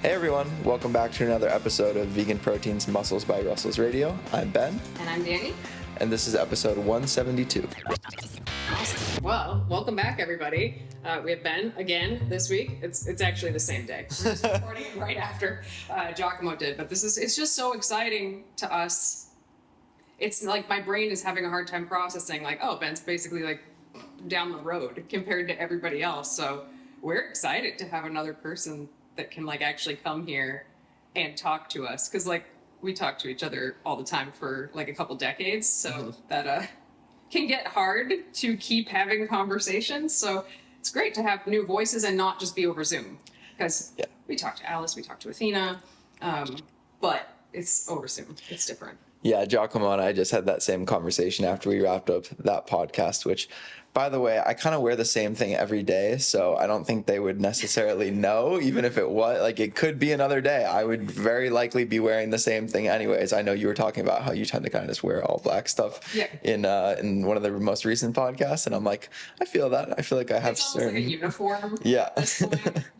Hey everyone, welcome back to another episode of Vegan Proteins Muscles by Russell's Radio. I'm Ben. And I'm Danny. And this is episode 172. Awesome. Well, welcome back everybody. We have Ben again this week. It's actually the same day. We're just recording it right after 𝐾𝐨𝐧'𝐭 did. But it's just so exciting to us. It's like my brain is having a hard time processing like, oh, Ben's basically like down the road compared to everybody else. So we're excited to have another person that can like actually come here and talk to us, because like we talk to each other all the time for like a couple decades, so that can get hard to keep having conversations. So it's great to have new voices and not just be over Zoom, because we talk to Alice, we talk to Athena, but it's over Zoom. It's different. Yeah, 𝐾𝐨𝐧'𝐭 and I just had that same conversation after we wrapped up that podcast, which, by the way, I kind of wear the same thing every day, so I don't think they would necessarily know, even if it was, like, it could be another day. I would very likely be wearing the same thing anyways. I know you were talking about how you tend to kind of just wear all black stuff in one of the most recent podcasts, and I'm like, I feel that. I feel like I have certain... It's like a uniform. Yeah. It's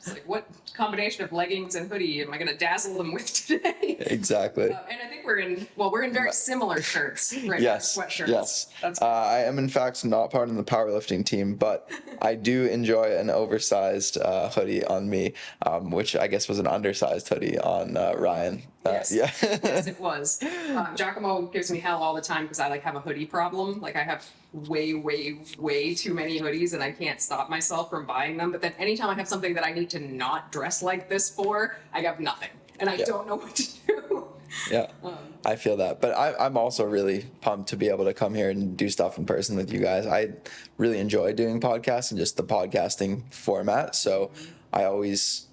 like, what combination of leggings and hoodie am I going to dazzle them with today? Exactly. And I think we're in very similar shirts right now, sweatshirts. Yes. That's I am in fact not part of the powerlifting team, but I do enjoy an oversized hoodie on me, which I guess was an undersized hoodie on Ryan. Yes. Yeah. Yes, it was. 𝐾𝐿 gives me hell all the time because I like have a hoodie problem. Like I have way too many hoodies and I can't stop myself from buying them. But then anytime I have something that I need to not dress like this for, I have nothing and I don't know what to do. Yeah, I feel that. But I'm also really pumped to be able to come here and do stuff in person with you guys. I really enjoy doing podcasts and just the podcasting format. So I always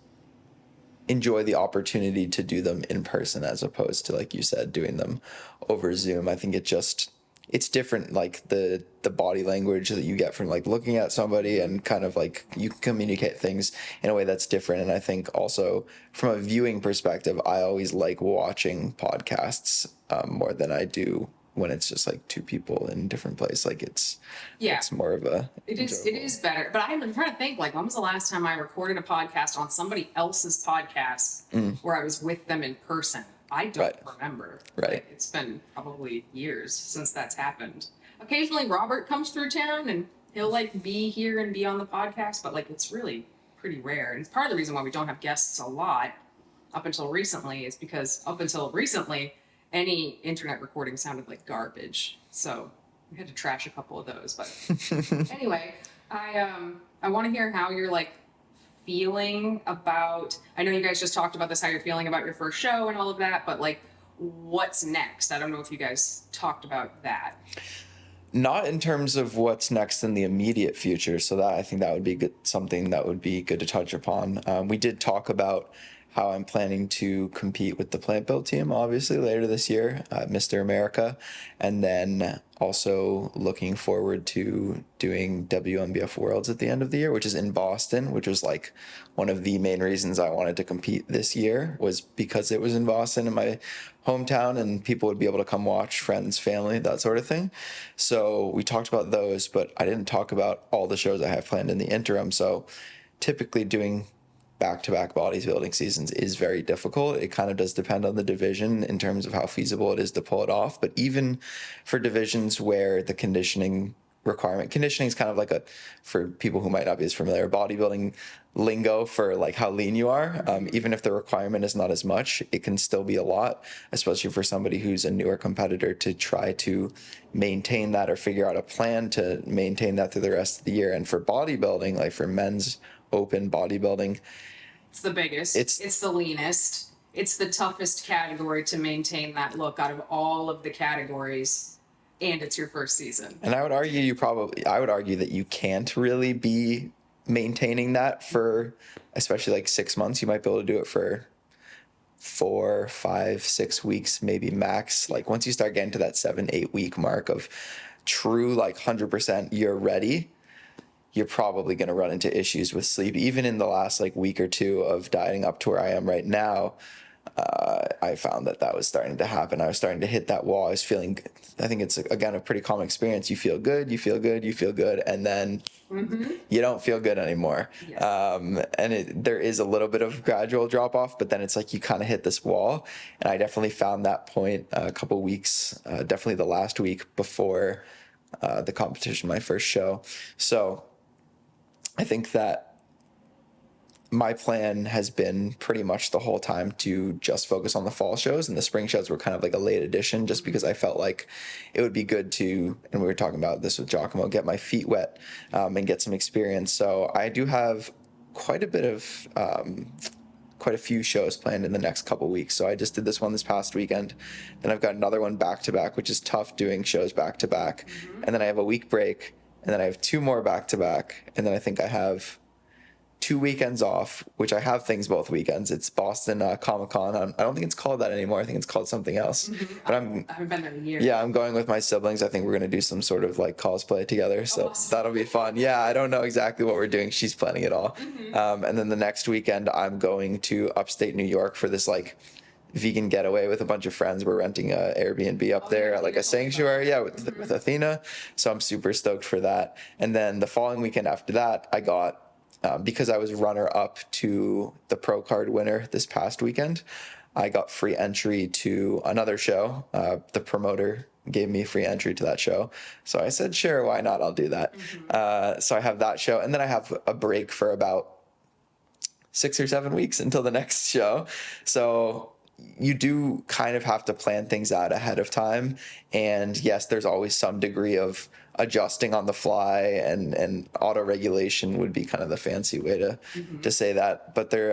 enjoy the opportunity to do them in person as opposed to, like you said, doing them over Zoom. I think it's different, like the body language that you get from like looking at somebody, and kind of like you can communicate things in a way that's different. And I think also from a viewing perspective, I always like watching podcasts more than I do when it's just like two people in a different place. Like it's more of a it is better. But I'm trying to think, like, when was the last time I recorded a podcast on somebody else's podcast where I was with them in person? I don't remember. Right. Like, it's been probably years since that's happened. Occasionally Robert comes through town and he'll like be here and be on the podcast, but like it's really pretty rare. And it's part of the reason why we don't have guests a lot up until recently is because up until recently, any internet recording sounded like garbage. So we had to trash a couple of those. But anyway, I want to hear how you're like feeling about, I know you guys just talked about this, how you're feeling about your first show and all of that, but like what's next? I don't know if you guys talked about that. Not in terms of what's next in the immediate future. So that I think that would be good, something that would be good to touch upon. We did talk about how I'm planning to compete with the plant build team, obviously, later this year, Mr. America, and then also looking forward to doing WNBF Worlds at the end of the year, which is in Boston, which was like one of the main reasons I wanted to compete this year, was because it was in Boston, in my hometown, and people would be able to come watch, friends, family, that sort of thing. So we talked about those, but I didn't talk about all the shows I have planned in the interim. So typically doing back-to-back bodybuilding seasons is very difficult. It kind of does depend on the division in terms of how feasible it is to pull it off. But even for divisions where the conditioning is kind of like for people who might not be as familiar, bodybuilding lingo for like how lean you are. Even if the requirement is not as much, it can still be a lot, especially for somebody who's a newer competitor, to try to maintain that or figure out a plan to maintain that through the rest of the year. And for bodybuilding, like for men's open bodybuilding, it's the biggest. It's the leanest. It's the toughest category to maintain that look out of all of the categories, and it's your first season. And I would argue that you can't really be maintaining that for, especially like 6 months. You might be able to do it for 4, 5, 6 weeks, maybe max. Like once you start getting to that 7-8 week mark of true like 100% you're ready, you're probably going to run into issues with sleep. Even in the last like week or two of dieting up to where I am right now, I found that was starting to happen. I was starting to hit that wall. I was feeling, I think it's, again, a pretty common experience. You feel good, you feel good, you feel good, and then you don't feel good anymore. Yes. And there is a little bit of gradual drop off, but then it's like you kind of hit this wall. And I definitely found that point a couple weeks, definitely the last week before the competition, my first show. So I think that my plan has been pretty much the whole time to just focus on the fall shows, and the spring shows were kind of like a late addition just because I felt like it would be good to, and we were talking about this with 𝐬𝐿𝐫𝐞, get my feet wet and get some experience. So I do have quite a few shows planned in the next couple weeks. So I just did this one this past weekend. Then I've got another one back to back, which is tough doing shows back to back. And then I have a week break, and then I have 2 more back to back. And then I think I have 2 weekends off, which I have things both weekends. It's Boston Comic-Con. I don't think it's called that anymore. I think it's called something else. But I haven't been there in years. yeah, I'm going with my siblings. I think we're going to do some sort of like cosplay together. So awesome. that'll be fun. Yeah, I don't know exactly what we're doing. She's planning it all. And then the next weekend, I'm going to upstate New York for this like vegan getaway with a bunch of friends. We're renting a Airbnb up there at like a sanctuary, with Athena. So I'm super stoked for that. And then the following weekend after that, I got, because I was runner-up to the pro card winner this past weekend, I got free entry to another show. The promoter gave me free entry to that show. So I said, sure, why not? I'll do that. So I have that show. And then I have a break for about 6 or 7 weeks until the next show. So you do kind of have to plan things out ahead of time. And yes, there's always some degree of adjusting on the fly, and auto regulation would be kind of the fancy way to say that. But there,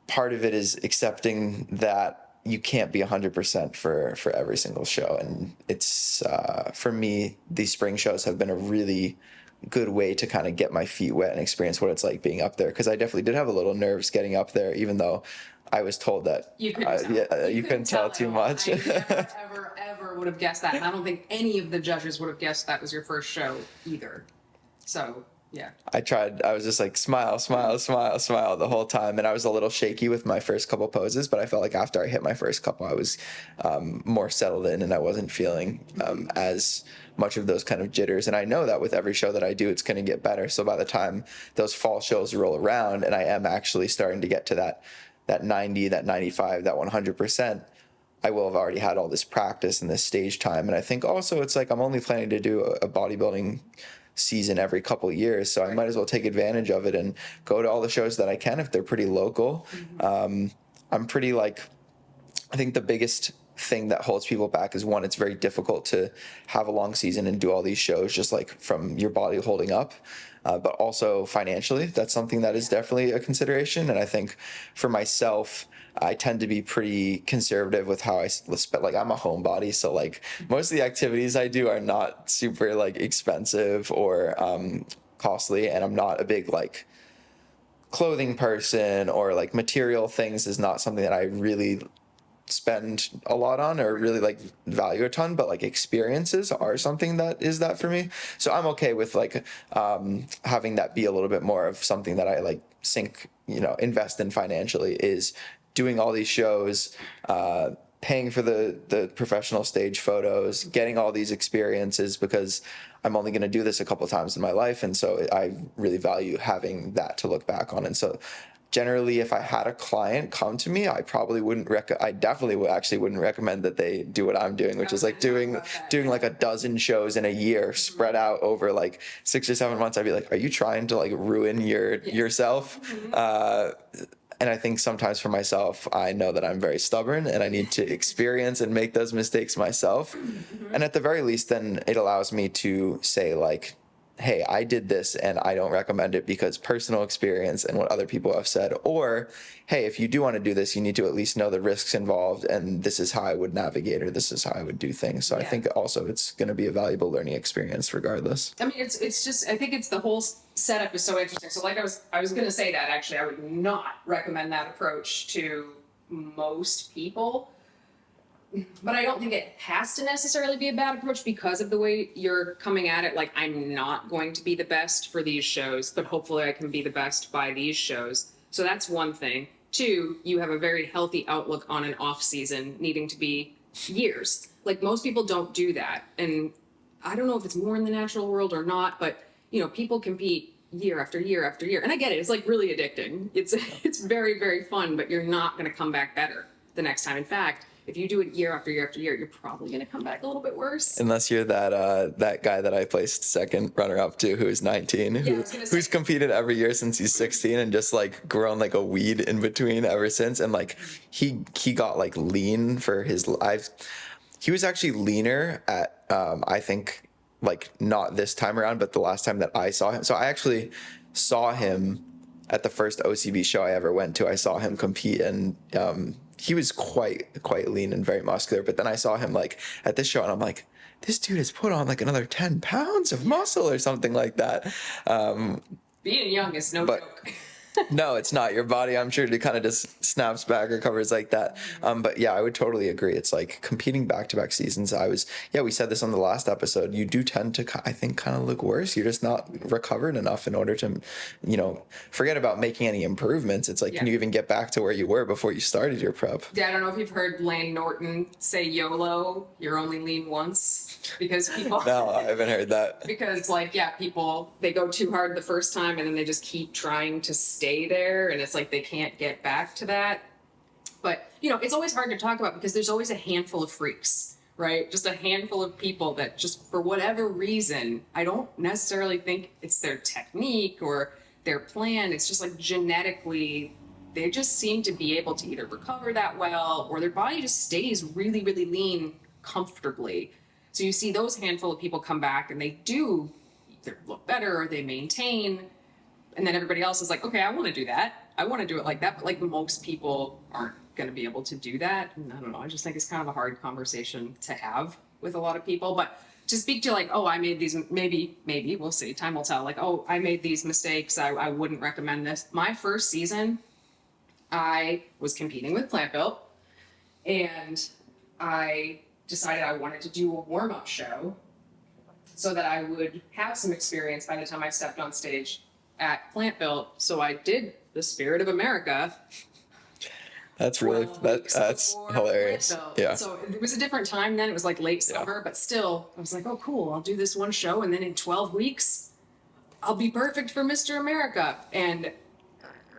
part of it is accepting that you can't be 100% for every single show. And it's, for me, these spring shows have been a really good way to kind of get my feet wet and experience what it's like being up there. Because I definitely did have a little nerves getting up there, even though I was told that you couldn't tell too much. I never, ever would have guessed that. And I don't think any of the judges would have guessed that was your first show either. So, yeah. I tried. I was just like, smile, smile, smile, smile the whole time. And I was a little shaky with my first couple poses, but I felt like after I hit my first couple, I was more settled in, and I wasn't feeling as much of those kind of jitters. And I know that with every show that I do, it's going to get better. So by the time those fall shows roll around and I am actually starting to get to that 90, that 95, that 100%, I will have already had all this practice and this stage time. And I think also it's like I'm only planning to do a bodybuilding season every couple of years, so I might as well take advantage of it and go to all the shows that I can if they're pretty local. I'm pretty like, I think the biggest thing that holds people back is, one, it's very difficult to have a long season and do all these shows just like from your body holding up. But also financially, that's something that is definitely a consideration. And I think for myself, I tend to be pretty conservative with how I spend. Like, I'm a homebody, so like most of the activities I do are not super like expensive or costly, and I'm not a big like clothing person, or like material things is not something that I really spend a lot on or really like value a ton, but like experiences are something that is that for me. So I'm okay with like having that be a little bit more of something that I like invest in financially, is doing all these shows, paying for the professional stage photos, getting all these experiences, because I'm only going to do this a couple of times in my life. And so I really value having that to look back on. And so generally, if I had a client come to me, I probably wouldn't I definitely wouldn't recommend that they do what I'm doing, which is like doing like a dozen shows in a year spread out over like 6 or 7 months. I'd be like, are you trying to like ruin yourself? And I think sometimes for myself, I know that I'm very stubborn and I need to experience and make those mistakes myself. And at the very least, then it allows me to say like, hey, I did this and I don't recommend it because personal experience and what other people have said. Or, hey, if you do want to do this, you need to at least know the risks involved, and this is how I would navigate, or this is how I would do things. So I think also it's going to be a valuable learning experience regardless. I mean, it's just, I think it's the whole setup is so interesting. So like I was going to say that actually I would not recommend that approach to most people. But I don't think it has to necessarily be a bad approach because of the way you're coming at it. Like, I'm not going to be the best for these shows, but hopefully I can be the best by these shows. So that's one thing. Two, you have a very healthy outlook on an off season needing to be years. Like most people don't do that. And I don't know if it's more in the natural world or not, but you know, people compete year after year after year. And I get it. It's like really addicting. It's very, very fun, but you're not going to come back better the next time. In fact, if you do it year after year after year, you're probably going to come back a little bit worse. Unless you're that guy that I placed second runner up to, who's 19, who's competed every year since he's 16 and just like grown like a weed in between ever since. And like he got like lean for his life. He was actually leaner at I think like not this time around, but the last time that I saw him. So I actually saw him at the first OCB show I ever went to. I saw him compete, and he was quite lean and very muscular. But then I saw him like at this show, and I'm like, this dude has put on like another 10 pounds of muscle or something like that. Being young is no joke. No, it's not. Your body, I'm sure, it kind of just snaps back, recovers like that. But yeah, I would totally agree. It's like competing back-to-back seasons. We said this on the last episode. You do tend to, I think, kind of look worse. You're just not recovered enough in order to, you know, forget about making any improvements. It's like, can you even get back to where you were before you started your prep? Yeah, I don't know if you've heard Lane Norton say YOLO, you're only lean once, because people... No, I haven't heard that. Because like, yeah, people, they go too hard the first time and then they just keep trying to stay there, and it's like they can't get back to that. But you know, it's always hard to talk about because there's always a handful of freaks, right? Just a handful of people that just for whatever reason, I don't necessarily think it's their technique or their plan, it's just like genetically they just seem to be able to either recover that well or their body just stays really, really lean comfortably. So you see those handful of people come back and they do either look better or they maintain. And then everybody else is like, okay, I want to do that. I want to do it like that. But like most people aren't going to be able to do that. And I don't know. I just think it's kind of a hard conversation to have with a lot of people. But to speak to like, oh, I made these, maybe, we'll see. Time will tell. Like, oh, I made these mistakes. I wouldn't recommend this. My first season, I was competing with Plant Built. And I decided I wanted to do a warm-up show so that I would have some experience by the time I stepped on stage at Plant Built. So I did the Spirit of America. That's really that's hilarious. Yeah. So it was a different time then. It was like late summer, but still, I was like, oh, cool. I'll do this one show, and then in 12 weeks, I'll be perfect for Mr. America. And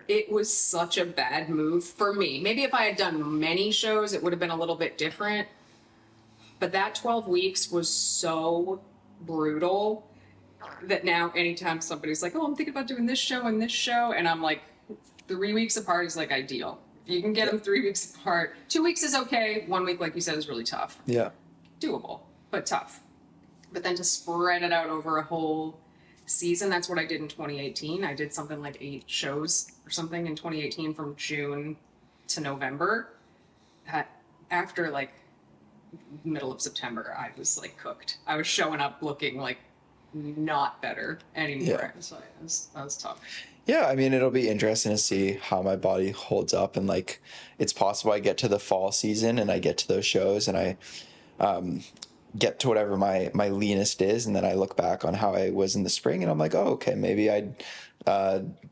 it was such a bad move for me. Maybe if I had done many shows, it would have been a little bit different. But that 12 weeks was so brutal that now anytime somebody's like, oh, I'm thinking about doing this show and this show, and I'm like, 3 weeks apart is like ideal. If you can get them 3 weeks apart, 2 weeks is okay. 1 week, like you said, is really tough. Yeah. Doable, but tough. But then to spread it out over a whole season, that's what I did in 2018. I did something like 8 shows or something in 2018 from June to November. After like middle of September, I was like cooked. I was showing up looking like not better anymore. So that was tough. Yeah, I mean, it'll be interesting to see how my body holds up, and like, it's possible I get to the fall season and I get to those shows and I get to whatever my leanest is, and then I look back on how I was in the spring and I'm like, oh, okay, maybe I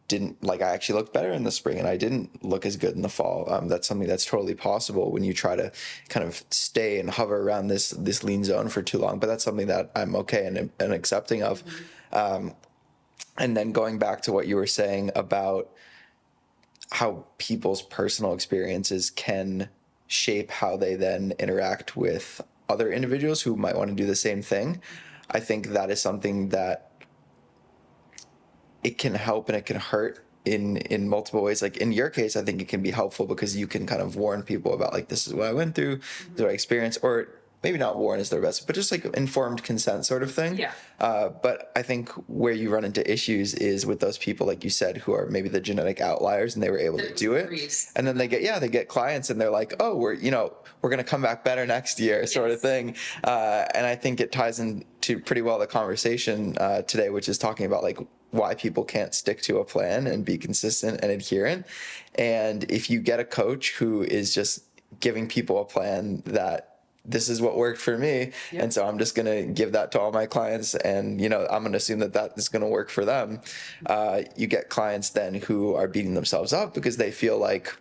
didn't, like, I actually looked better in the spring and I didn't look as good in the fall. That's something that's totally possible when you try to kind of stay and hover around this lean zone for too long, but that's something that I'm okay and accepting of. And then going back to what you were saying about how people's personal experiences can shape how they then interact with other individuals who might want to do the same thing, I think that is something that it can help and it can hurt in multiple ways. Like in your case, I think it can be helpful because you can kind of warn people about like, this is what I went through, this is what I experienced, or maybe not warn is their best, but just like informed consent sort of thing. Yeah. But I think where you run into issues is with those people, like you said, who are maybe the genetic outliers and they were able to do it. And then they get clients and they're like, oh, we're going to come back better next year sort of thing. And I think it ties into pretty well the conversation today, which is talking about like why people can't stick to a plan and be consistent and adherent. And if you get a coach who is just giving people a plan that this is what worked for me. Yep. And so I'm just going to give that to all my clients. And, I'm going to assume that is going to work for them. You get clients then who are beating themselves up because they feel like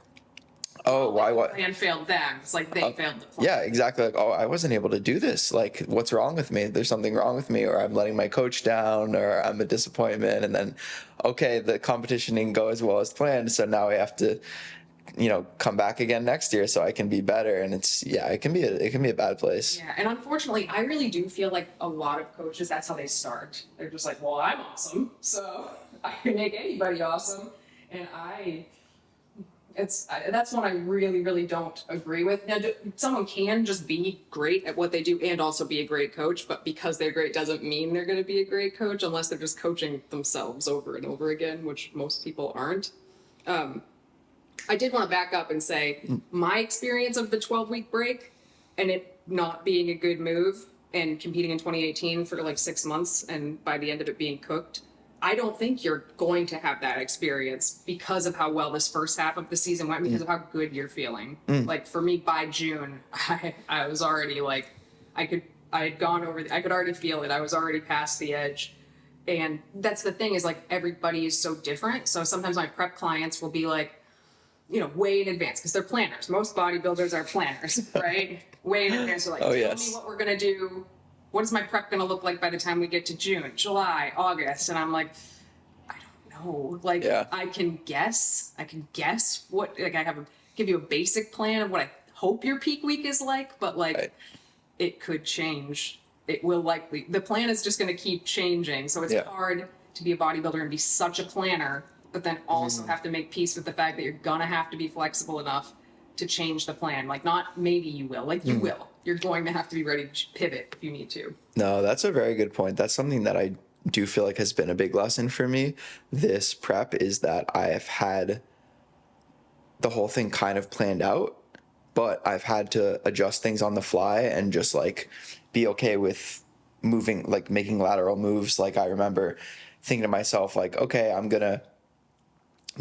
Oh, why? The What? plan failed them. It's like they failed the plan. Yeah, exactly. Like, oh, I wasn't able to do this. Like, what's wrong with me? There's something wrong with me, or I'm letting my coach down, or I'm a disappointment. And then, okay, the competition didn't go as well as planned, so now I have to, come back again next year so I can be better. And it can be a bad place. Yeah, and unfortunately, I really do feel like a lot of coaches, that's how they start. They're just like, well, I'm awesome, so I can make anybody awesome. And that's one I really, really don't agree with. Now, someone can just be great at what they do and also be a great coach, but because they're great doesn't mean they're going to be a great coach unless they're just coaching themselves over and over again, which most people aren't. I did want to back up and say my experience of the 12-week break and it not being a good move and competing in 2018 for like 6 months and by the end of it being cooked, I don't think you're going to have that experience because of how well this first half of the season went, because of how good you're feeling. Like for me, by June, I was already like, I could already feel it. I was already past the edge. And that's the thing is like everybody is so different. So sometimes my prep clients will be like, way in advance because they're planners. Most bodybuilders are planners, right? Way in advance. They're like, tell me what we're going to do. What is my prep going to look like by the time we get to June, July, August? And I'm like, I don't know. Like, I can guess what, like, give you a basic plan of what I hope your peak week is like, but like, it could change. It will likely, the plan is just going to keep changing. So it's hard to be a bodybuilder and be such a planner, but then also have to make peace with the fact that you're going to have to be flexible enough to change the plan. Like, not maybe you will, like you will. You're going to have to be ready to pivot if you need to. No, that's a very good point. That's something that I do feel like has been a big lesson for me. This prep is that I have had the whole thing kind of planned out, but I've had to adjust things on the fly and just like be okay with moving, like making lateral moves. Like I remember thinking to myself, like, okay, I'm going to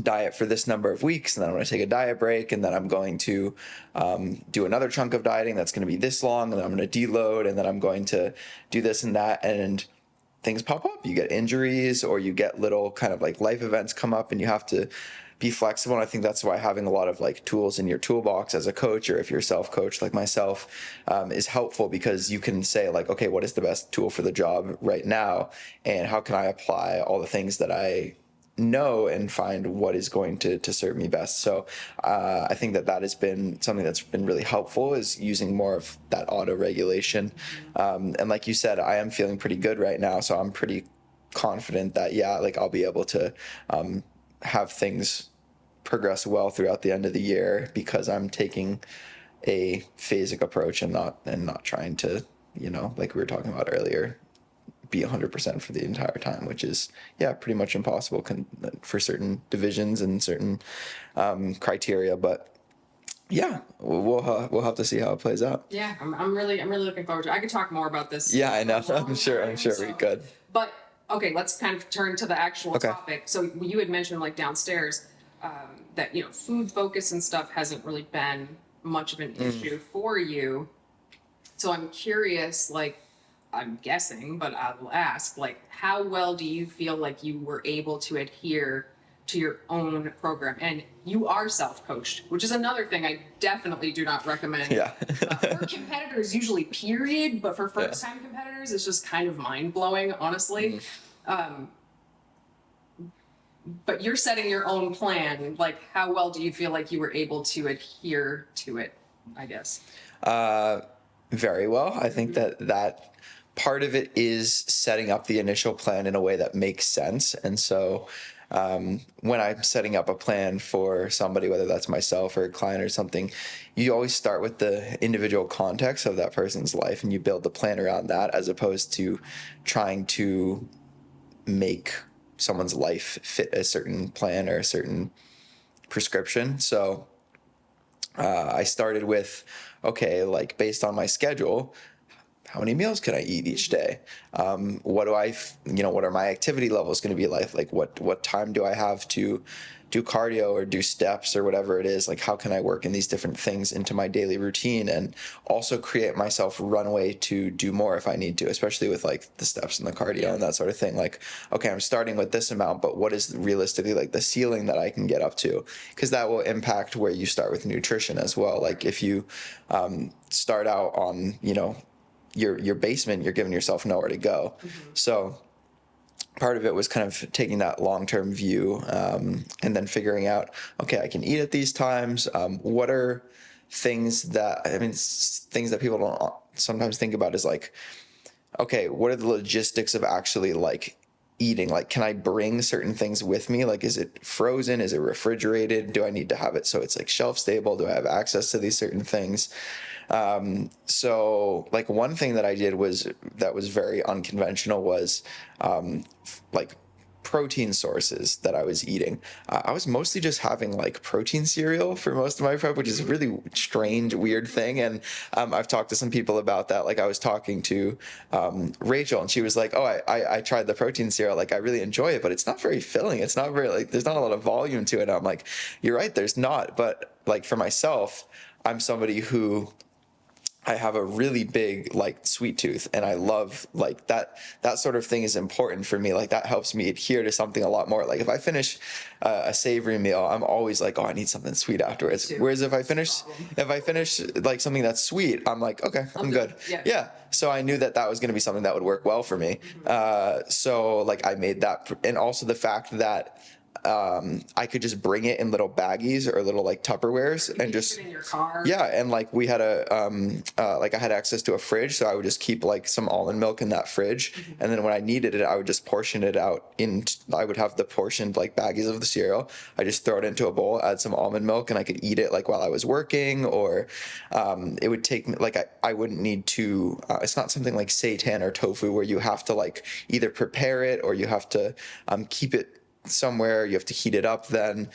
diet for this number of weeks, and then I'm going to take a diet break, and then I'm going to do another chunk of dieting that's going to be this long, and then I'm going to deload, and then I'm going to do this and that, and things pop up. You get injuries, or you get little kind of like life events come up, and you have to be flexible. And I think that's why having a lot of like tools in your toolbox as a coach, or if you're self-coached like myself, is helpful, because you can say like, okay, what is the best tool for the job right now, and how can I apply all the things that I know and find what is going to serve me best. So I think that has been something that's been really helpful, is using more of that auto regulation. And like you said, I am feeling pretty good right now, so I'm pretty confident that like I'll be able to have things progress well throughout the end of the year, because I'm taking a phasic approach and not trying to, like we were talking about earlier, be 100% for the entire time, which is pretty much impossible for certain divisions and certain criteria. But we'll have to see how it plays out. Yeah, I'm really looking forward to it. I could talk more about this. Yeah, I know. I'm sure we could. But okay, let's kind of turn to the actual topic. So you had mentioned like downstairs that food focus and stuff hasn't really been much of an issue for you. So I'm curious, like, I'm guessing, but I will ask, like, how well do you feel like you were able to adhere to your own program? And you are self-coached, which is another thing I definitely do not recommend. Yeah. For competitors, usually period, but for first-time competitors, it's just kind of mind-blowing, honestly. But you're setting your own plan. Like, how well do you feel like you were able to adhere to it, I guess? Very well. I think that part of it is setting up the initial plan in a way that makes sense. And so when I'm setting up a plan for somebody, whether that's myself or a client or something, you always start with the individual context of that person's life, and you build the plan around that, as opposed to trying to make someone's life fit a certain plan or a certain prescription. So I started with, okay, like based on my schedule, how many meals can I eat each day? What do what are my activity levels going to be like? Like what time do I have to do cardio or do steps or whatever it is? Like, how can I work in these different things into my daily routine and also create myself runway to do more if I need to, especially with like the steps and the cardio and that sort of thing. Like, okay, I'm starting with this amount, but what is realistically like the ceiling that I can get up to? Because that will impact where you start with nutrition as well. Like if you start out on, your basement, you're giving yourself nowhere to go. So part of it was kind of taking that long-term view and then figuring out, okay, I can eat at these times. What are things that people don't sometimes think about is like, okay, what are the logistics of actually like eating? Like, can I bring certain things with me? Like, is it frozen? Is it refrigerated? Do I need to have it so it's like shelf stable? Do I have access to these certain things? So like one thing that I did that was very unconventional was like protein sources that I was eating. I was mostly just having like protein cereal for most of my prep, which is a really strange, weird thing. And I've talked to some people about that. Like I was talking to Rachel, and she was like, oh, I tried the protein cereal. Like I really enjoy it, but it's not very filling. It's not very there's not a lot of volume to it. I'm like, you're right, there's not. But like for myself, I'm somebody who I have a really big like sweet tooth, and I love like that sort of thing is important for me. Like that helps me adhere to something a lot more. Like if I finish a savory meal, I'm always like, oh, I need something sweet afterwards. Whereas if I finish like something that's sweet, I'm like, okay, I'm good. Yeah. So I knew that was going to be something that would work well for me. So like I made that, and also the fact that I could just bring it in little baggies or little like Tupperwares and just in your car. Yeah, and like we had I had access to a fridge, so I would just keep like some almond milk in that fridge, and then when I needed it, I would just portion it out I would have the portioned like baggies of the cereal. I just throw it into a bowl, add some almond milk, and I could eat it like while I was working, or it would take me like I wouldn't need to. It's not something like seitan or tofu where you have to like either prepare it or you have to keep it somewhere, you have to heat it up then.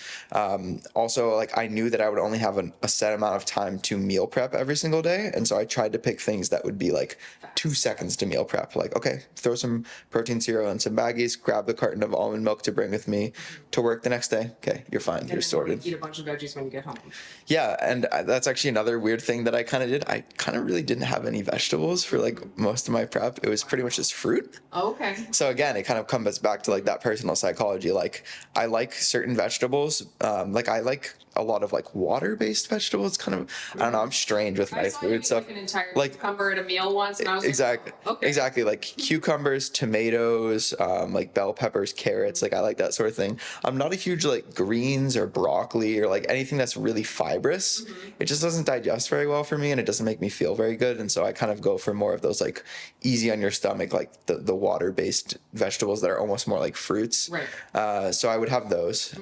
Also, like I knew that I would only have a set amount of time to meal prep every single day, and so I tried to pick things that would be like 2 seconds to meal prep. Like, okay, throw some protein cereal in some baggies, grab the carton of almond milk to bring with me to work the next day. Okay, you're fine, you're sorted. Eat a bunch of veggies when you get home. Yeah, and that's actually another weird thing that I kind of did. I kind of really didn't have any vegetables for like most of my prep. It was pretty much just fruit. Oh, okay. So again, it kind of comes back to like that personal psychology. Like I like certain vegetables. Like I like a lot of like water-based vegetables. Kind of, I don't know. I'm strange with my food stuff. Like an entire like cucumber at a meal once, and I was exactly, like, oh, okay. Exactly. Like cucumbers, tomatoes, like bell peppers, carrots. Like I like that sort of thing. I'm not a huge like greens or broccoli or like anything that's really fibrous. It just doesn't digest very well for me, and it doesn't make me feel very good. And so I kind of go for more of those like easy on your stomach, like the water-based vegetables that are almost more like fruits. Right. So I would have those.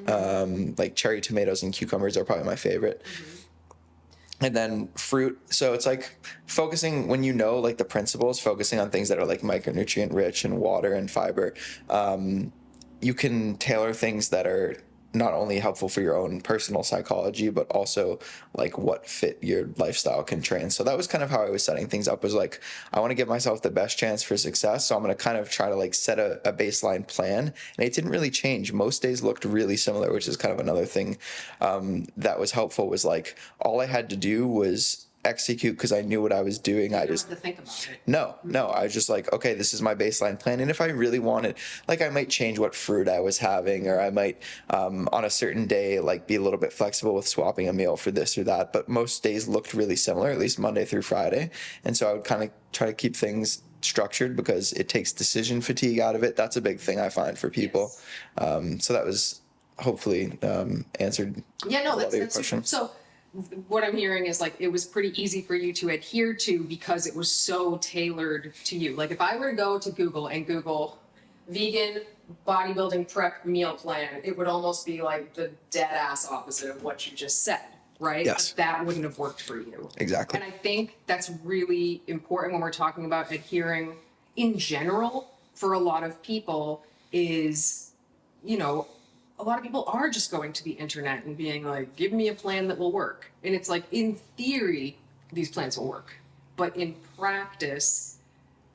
Like cherry tomatoes and cucumbers are probably my favorite. And then fruit. So it's like focusing, when you know like the principles, focusing on things that are like micronutrient rich and water and fiber. You can tailor things that are not only helpful for your own personal psychology, but also like what fit your lifestyle can train. So that was kind of how I was setting things up, was like, I want to give myself the best chance for success. So I'm going to kind of try to like set a baseline plan. And it didn't really change. Most days looked really similar, which is kind of another thing that was helpful, was like, all I had to do was execute because I knew what I was doing. I just to think about it. No, I was just like, okay, this is my baseline plan. And if I really wanted, like I might change what fruit I was having, or I might on a certain day like be a little bit flexible with swapping a meal for this or that. But most days looked really similar, at least Monday through Friday. And so I would kind of try to keep things structured because it takes decision fatigue out of it. That's a big thing I find for people. So that was hopefully answered that's question. So what I'm hearing is like it was pretty easy for you to adhere to because it was so tailored to you. Like if I were to go to Google and Google vegan bodybuilding prep meal plan, it would almost be like the dead ass opposite of what you just said, right? Yes. That wouldn't have worked for you. Exactly. And I think that's really important when we're talking about adhering in general for a lot of people is, a lot of people are just going to the internet and being like, give me a plan that will work. And it's like, in theory, these plans will work. But in practice,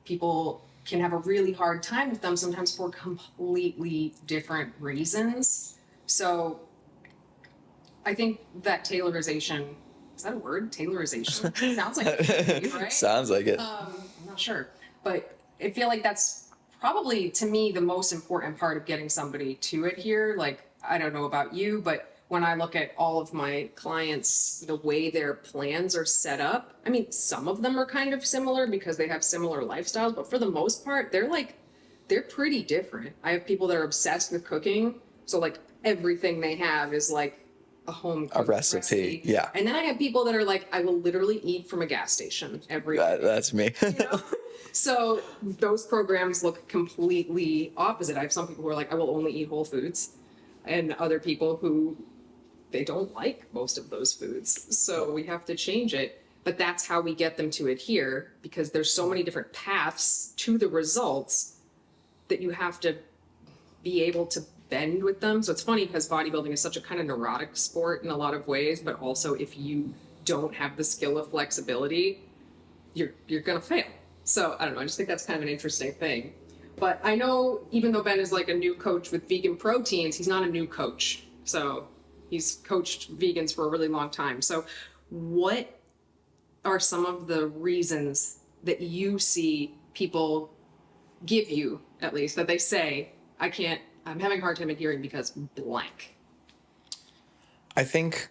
people can have a really hard time with them sometimes for completely different reasons. So I think that tailorization, is that a word? Tailorization? Sounds like it, right? Sounds like it. I'm not sure, but I feel like that's probably, to me, the most important part of getting somebody to adhere. Like, I don't know about you, but when I look at all of my clients, the way their plans are set up, I mean, some of them are kind of similar because they have similar lifestyles, but for the most part, they're pretty different. I have people that are obsessed with cooking. So like everything they have is like a home A recipe. Yeah. And then I have people that are like, I will literally eat from a gas station every day. That's me. You know? So those programs look completely opposite. I have some people who are like, I will only eat whole foods, and other people who they don't like most of those foods. So we have to change it. But that's how we get them to adhere, because there's so many different paths to the results that you have to be able to bend with them. So it's funny because bodybuilding is such a kind of neurotic sport in a lot of ways, but also if you don't have the skill of flexibility, you're gonna fail. So I don't know, I just think that's kind of an interesting thing. But I know even though Ben is like a new coach with VeganProteins, he's not a new coach. So he's coached vegans for a really long time. So what are some of the reasons that you see people give you, at least, that they say, I'm having a hard time adhering because blank? I think,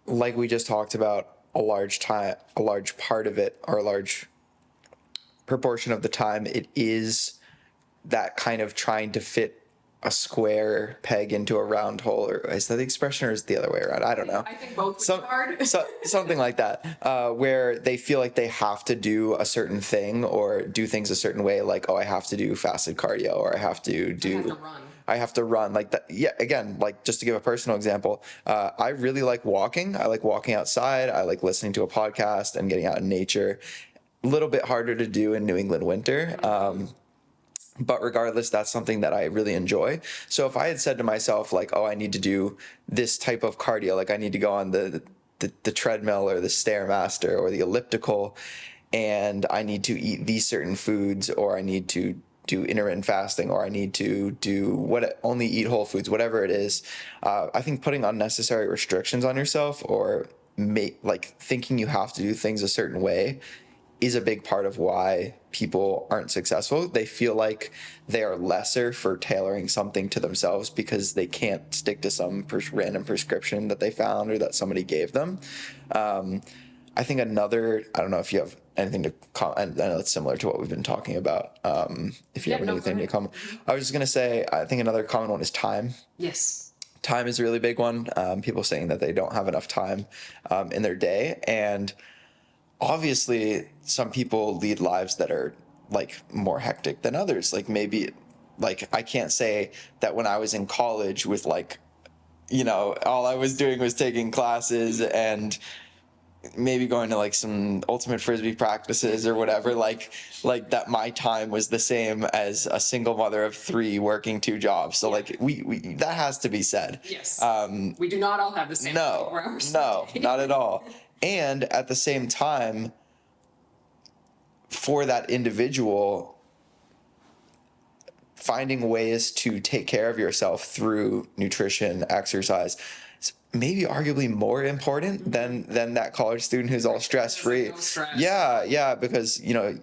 like we just talked about, a large part of it, or a large proportion of the time, it is that kind of trying to fit a square peg into a round hole. Or is that the expression, or is it the other way around? I don't know. I think both would be hard. Something like that, where they feel like they have to do a certain thing or do things a certain way. Like, oh, I have to do fasted cardio, or I have to run like that. Yeah. Again, like, just to give a personal example, I really like walking. I like walking outside. I like listening to a podcast and getting out in nature. A little bit harder to do in New England winter. But regardless, that's something that I really enjoy. So if I had said to myself, like, oh, I need to do this type of cardio, like I need to go on the treadmill or the Stairmaster or the elliptical, and I need to eat these certain foods, or I need to do intermittent fasting, or I need to do only eat whole foods, whatever it is, I think putting unnecessary restrictions on yourself, or like thinking you have to do things a certain way, is a big part of why people aren't successful. They feel like they are lesser for tailoring something to themselves because they can't stick to some random prescription that they found or that somebody gave them. I think another, I don't know if you have anything to comment. I know it's similar to what we've been talking about. If you have anything to comment. I was just going to say, I think another common one is time. Yes. Time is a really big one. People saying that they don't have enough time in their day. And obviously some people lead lives that are like more hectic than others. Like maybe, like, I can't say that when I was in college with, like, you know, all I was doing was taking classes and maybe going to like some ultimate frisbee practices or whatever, like that my time was the same as a single mother of 3 working 2 jobs. So like we that has to be said. Yes. We do not all have the same. No, not at all. And at the same time, for that individual, finding ways to take care of yourself through nutrition, exercise, is maybe arguably more important than that college student who's all stress-free. No stress. Yeah, because, you know,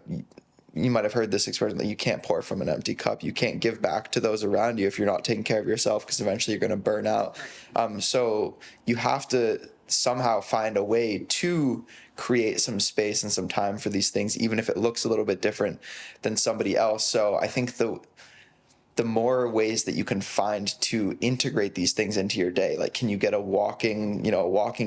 you might have heard this expression that you can't pour from an empty cup. You can't give back to those around you if you're not taking care of yourself, because eventually you're going to burn out. So you have to somehow find a way to create some space and some time for these things, even if it looks a little bit different than somebody else. So I think the more ways that you can find to integrate these things into your day, like, can you get a walking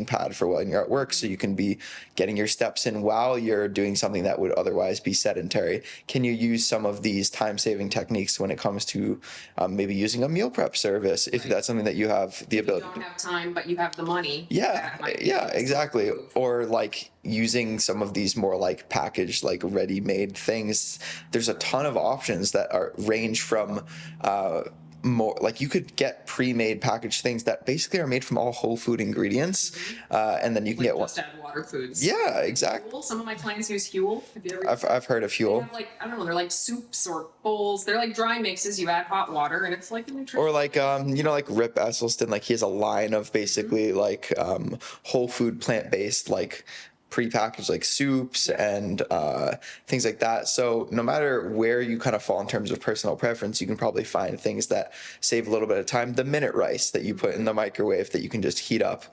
pad for when you're at work, so you can be getting your steps in while you're doing something that would otherwise be sedentary? Can you use some of these time-saving techniques when it comes to maybe using a meal prep service, if that's something that you have the ability? You don't have time, but you have the money. Yeah, exactly. Or like using some of these more like packaged, like ready-made things. There's a ton of options that range from more like you could get pre-made packaged things that basically are made from all whole food ingredients, and then you can Like get one. just add water foods. Yeah, exactly. Huel. Some of my clients use Huel. Have you ever? I've heard of They Huel. have like, I don't know, they're like soups or bowls. They're like dry mixes. You add hot water and it's like a nutrition. Or like you know, like Rip Esselstyn, like he has a line of basically like whole food plant-based like prepackaged like soups and things like that. So no matter where you kind of fall in terms of personal preference, you can probably find things that save a little bit of time. The minute rice that you put in the microwave that you can just heat up.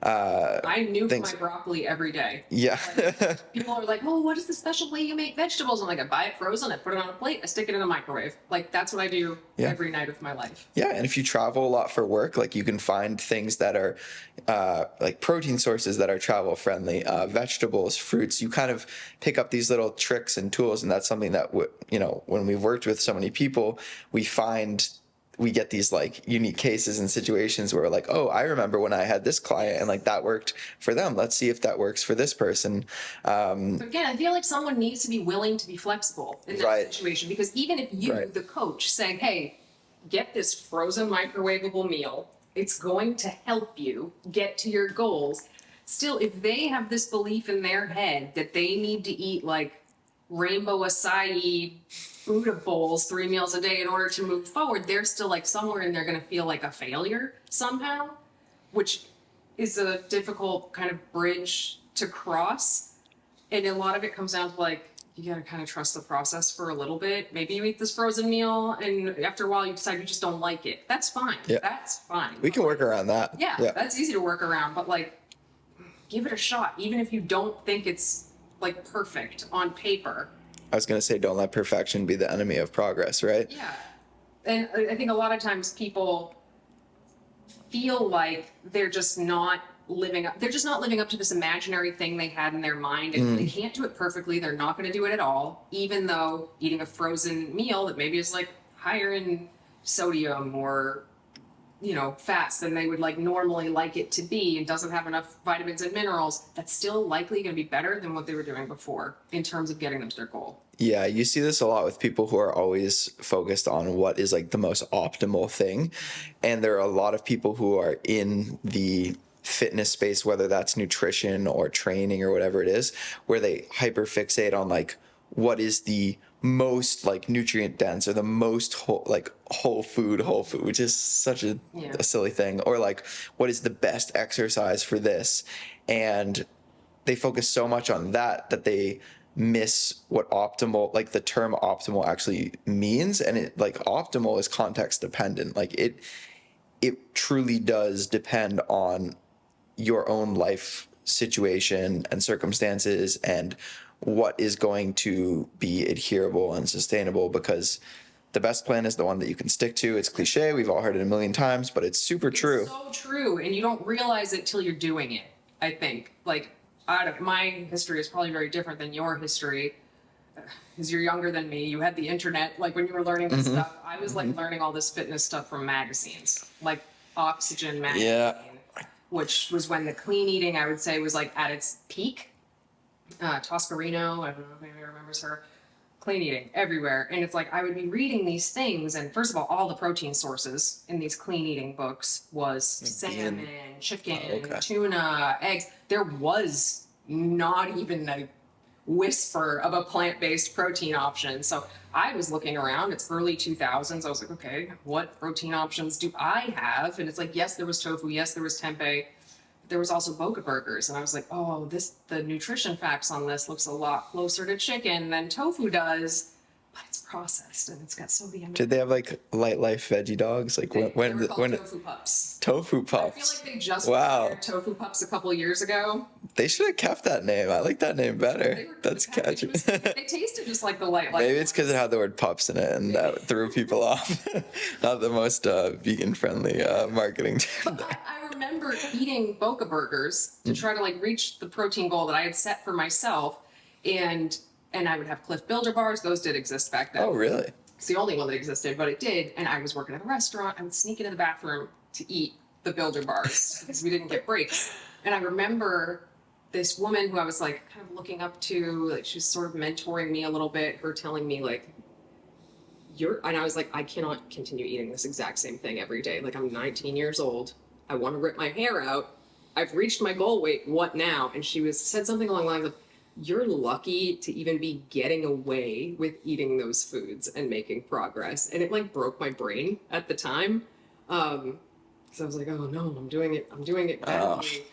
I nuke things. my broccoli every day. Yeah. Like, people are like, oh, what is the special way you make vegetables? I'm like, I buy it frozen, I put it on a plate, I stick it in the microwave. Like, that's what I do every night of my life. Yeah, and if you travel a lot for work, like you can find things that are like protein sources that are travel friendly, vegetables, fruits. You kind of pick up these little tricks and tools, and that's something that you know, when we've worked with so many people, we get these like unique cases and situations where we're like, oh, I remember when I had this client and like that worked for them. Let's see if that works for this person. But again, I feel like someone needs to be willing to be flexible in that situation, because even if you, the coach, say, hey, get this frozen microwavable meal, it's going to help you get to your goals. Still, if they have this belief in their head that they need to eat like rainbow acai Buddha bowls 3 meals a day in order to move forward, they're still like somewhere in there going to feel like a failure somehow, which is a difficult kind of bridge to cross. And a lot of it comes down to like, you got to kind of trust the process for a little bit. Maybe you eat this frozen meal and after a while you decide you just don't like it. That's fine. Yeah. That's fine. We can work around that. Yeah, that's easy to work around, but like, give it a shot. Even if you don't think it's like perfect on paper. I was going to say, don't let perfection be the enemy of progress, right? Yeah. And I think a lot of times people feel like they're just not living up. They're just not living up to this imaginary thing they had in their mind. And they can't do it perfectly. They're not going to do it at all, even though eating a frozen meal that maybe is like higher in sodium or, you know, fats than they would like normally like it to be and doesn't have enough vitamins and minerals, that's still likely going to be better than what they were doing before in terms of getting them to their goal. Yeah, you see this a lot with people who are always focused on what is like the most optimal thing. And there are a lot of people who are in the fitness space, whether that's nutrition or training or whatever it is, where they hyper fixate on like what is the most like nutrient dense or the most whole food, which is such a silly thing, or like what is the best exercise for this, and they focus so much on that they miss what optimal, like the term optimal actually means. And it like optimal is context dependent. Like it truly does depend on your own life situation and circumstances and what is going to be adherable and sustainable, because the best plan is the one that you can stick to. It's cliche. We've all heard it a million times, but it's super true. It's so true. And you don't realize it till you're doing it, I think. Like, my history is probably very different than your history, because you're younger than me. You had the internet, like when you were learning this stuff. I was like learning all this fitness stuff from magazines, like Oxygen magazine, which was when the clean eating, I would say, was like at its peak. Toscarino, I don't know if anybody remembers her, clean eating everywhere. And it's like, I would be reading these things, and first of all the protein sources in these clean eating books was salmon, chicken, tuna, eggs. There was not even a whisper of a plant-based protein option. So I was looking around, it's early 2000s. I was like, okay, what protein options do I have? And it's like, yes, there was tofu. Yes, there was tempeh. There was also Boca burgers. And I was like, oh, the nutrition facts on this looks a lot closer to chicken than tofu does, but it's processed and it's got sodium. Did they have like Light Life veggie dogs? Like they were called tofu pups. Tofu pups. I feel like they just acquired tofu pups a couple years ago. They should have kept that name. I like that name better. That's catchy. They tasted just like the Light Life. Maybe it's because it had the word pups in it and that threw people off. Not the most vegan friendly marketing. But I remember eating Boca burgers to try to like reach the protein goal that I had set for myself, and I would have Cliff Builder bars. Those did exist back then. Oh, really? It's the only one that existed, but it did. And I was working at a restaurant. I would sneak into the bathroom to eat the Builder bars because we didn't get breaks. And I remember this woman who I was like kind of looking up to, like she was sort of mentoring me a little bit, her telling me like, and I was like, I cannot continue eating this exact same thing every day. Like, I'm 19 years old. I want to rip my hair out. I've reached my goal weight. What now? And she said something along the lines of, you're lucky to even be getting away with eating those foods and making progress. And it like broke my brain at the time. So I was like, oh no, I'm doing it badly.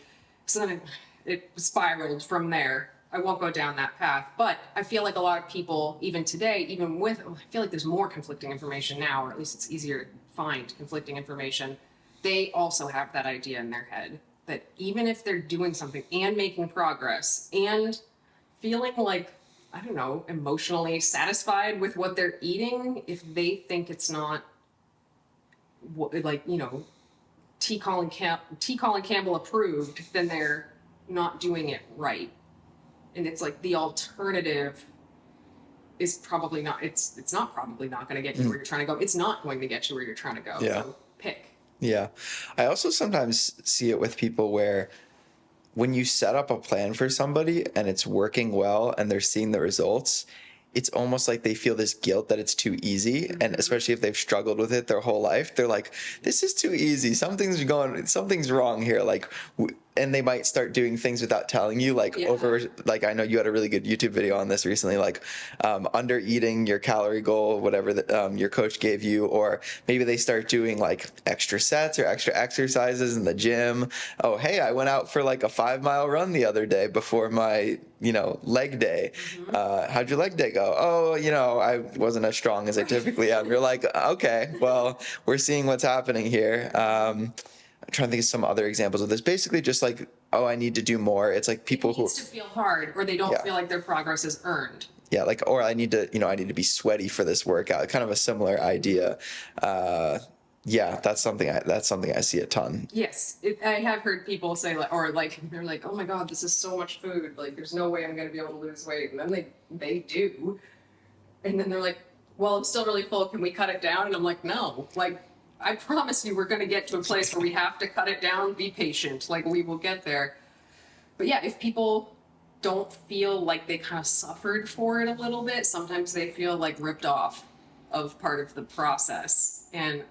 So then it spiraled from there. I won't go down that path, but I feel like a lot of people, even today, I feel like there's more conflicting information now, or at least it's easier to find conflicting information. They also have that idea in their head that even if they're doing something and making progress and feeling like, I don't know, emotionally satisfied with what they're eating, if they think it's not like, you know, 𝐃𝐨𝐧'𝐭 and Campbell approved, then they're not doing it right. And it's like the alternative is probably not, it's not probably not going to get you where you're trying to go. It's not going to get you where you're trying to go. Yeah. So pick. Yeah. I also sometimes see it with people where when you set up a plan for somebody and it's working well and they're seeing the results, it's almost like they feel this guilt that it's too easy. And especially if they've struggled with it their whole life, they're like, this is too easy. Something's wrong here. Like, and they might start doing things without telling you, like I know you had a really good YouTube video on this recently, like under eating your calorie goal, whatever your coach gave you, or maybe they start doing like extra sets or extra exercises in the gym. Oh, hey, I went out for like a 5-mile run the other day before my, leg day. How'd your leg day go? Oh, I wasn't as strong as I typically am. You're like, okay, well, we're seeing what's happening here. I'm trying to think of some other examples of this. Basically just like, oh, I need to do more. It's like people who to feel hard, or they don't feel like their progress is earned. Yeah. Like, or I need to be sweaty for this workout. Kind of a similar idea. Yeah, that's something I see a ton. Yes, I have heard people say they're like, oh my God, this is so much food. Like, there's no way I'm going to be able to lose weight. And then they do. And then they're like, well, I'm still really full. Can we cut it down? And I'm like, no, like, I promise you, we're going to get to a place where we have to cut it down. Be patient. Like, we will get there. But yeah, if people don't feel like they kind of suffered for it a little bit, sometimes they feel like ripped off of part of the process. And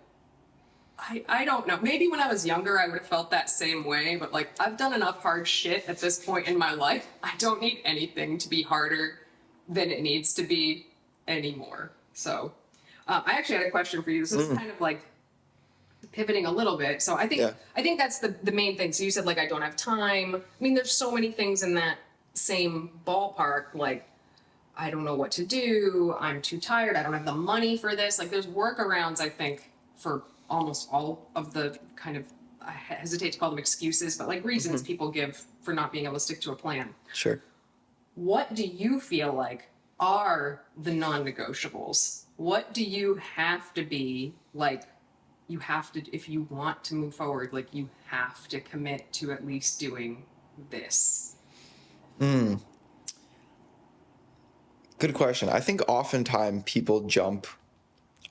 I don't know. Maybe when I was younger, I would have felt that same way. But like, I've done enough hard shit at this point in my life. I don't need anything to be harder than it needs to be anymore. So I actually had a question for you. This is kind of like pivoting a little bit. So I think that's the main thing. So you said like, I don't have time. I mean, there's so many things in that same ballpark. Like, I don't know what to do. I'm too tired. I don't have the money for this. Like, there's workarounds, I think, for almost all of the kind of, I hesitate to call them excuses, but like reasons people give for not being able to stick to a plan. Sure. What do you feel like are the non-negotiables? What do you have to be like, you have to, if you want to move forward, like you have to commit to at least doing this? Good question. I think oftentimes people jump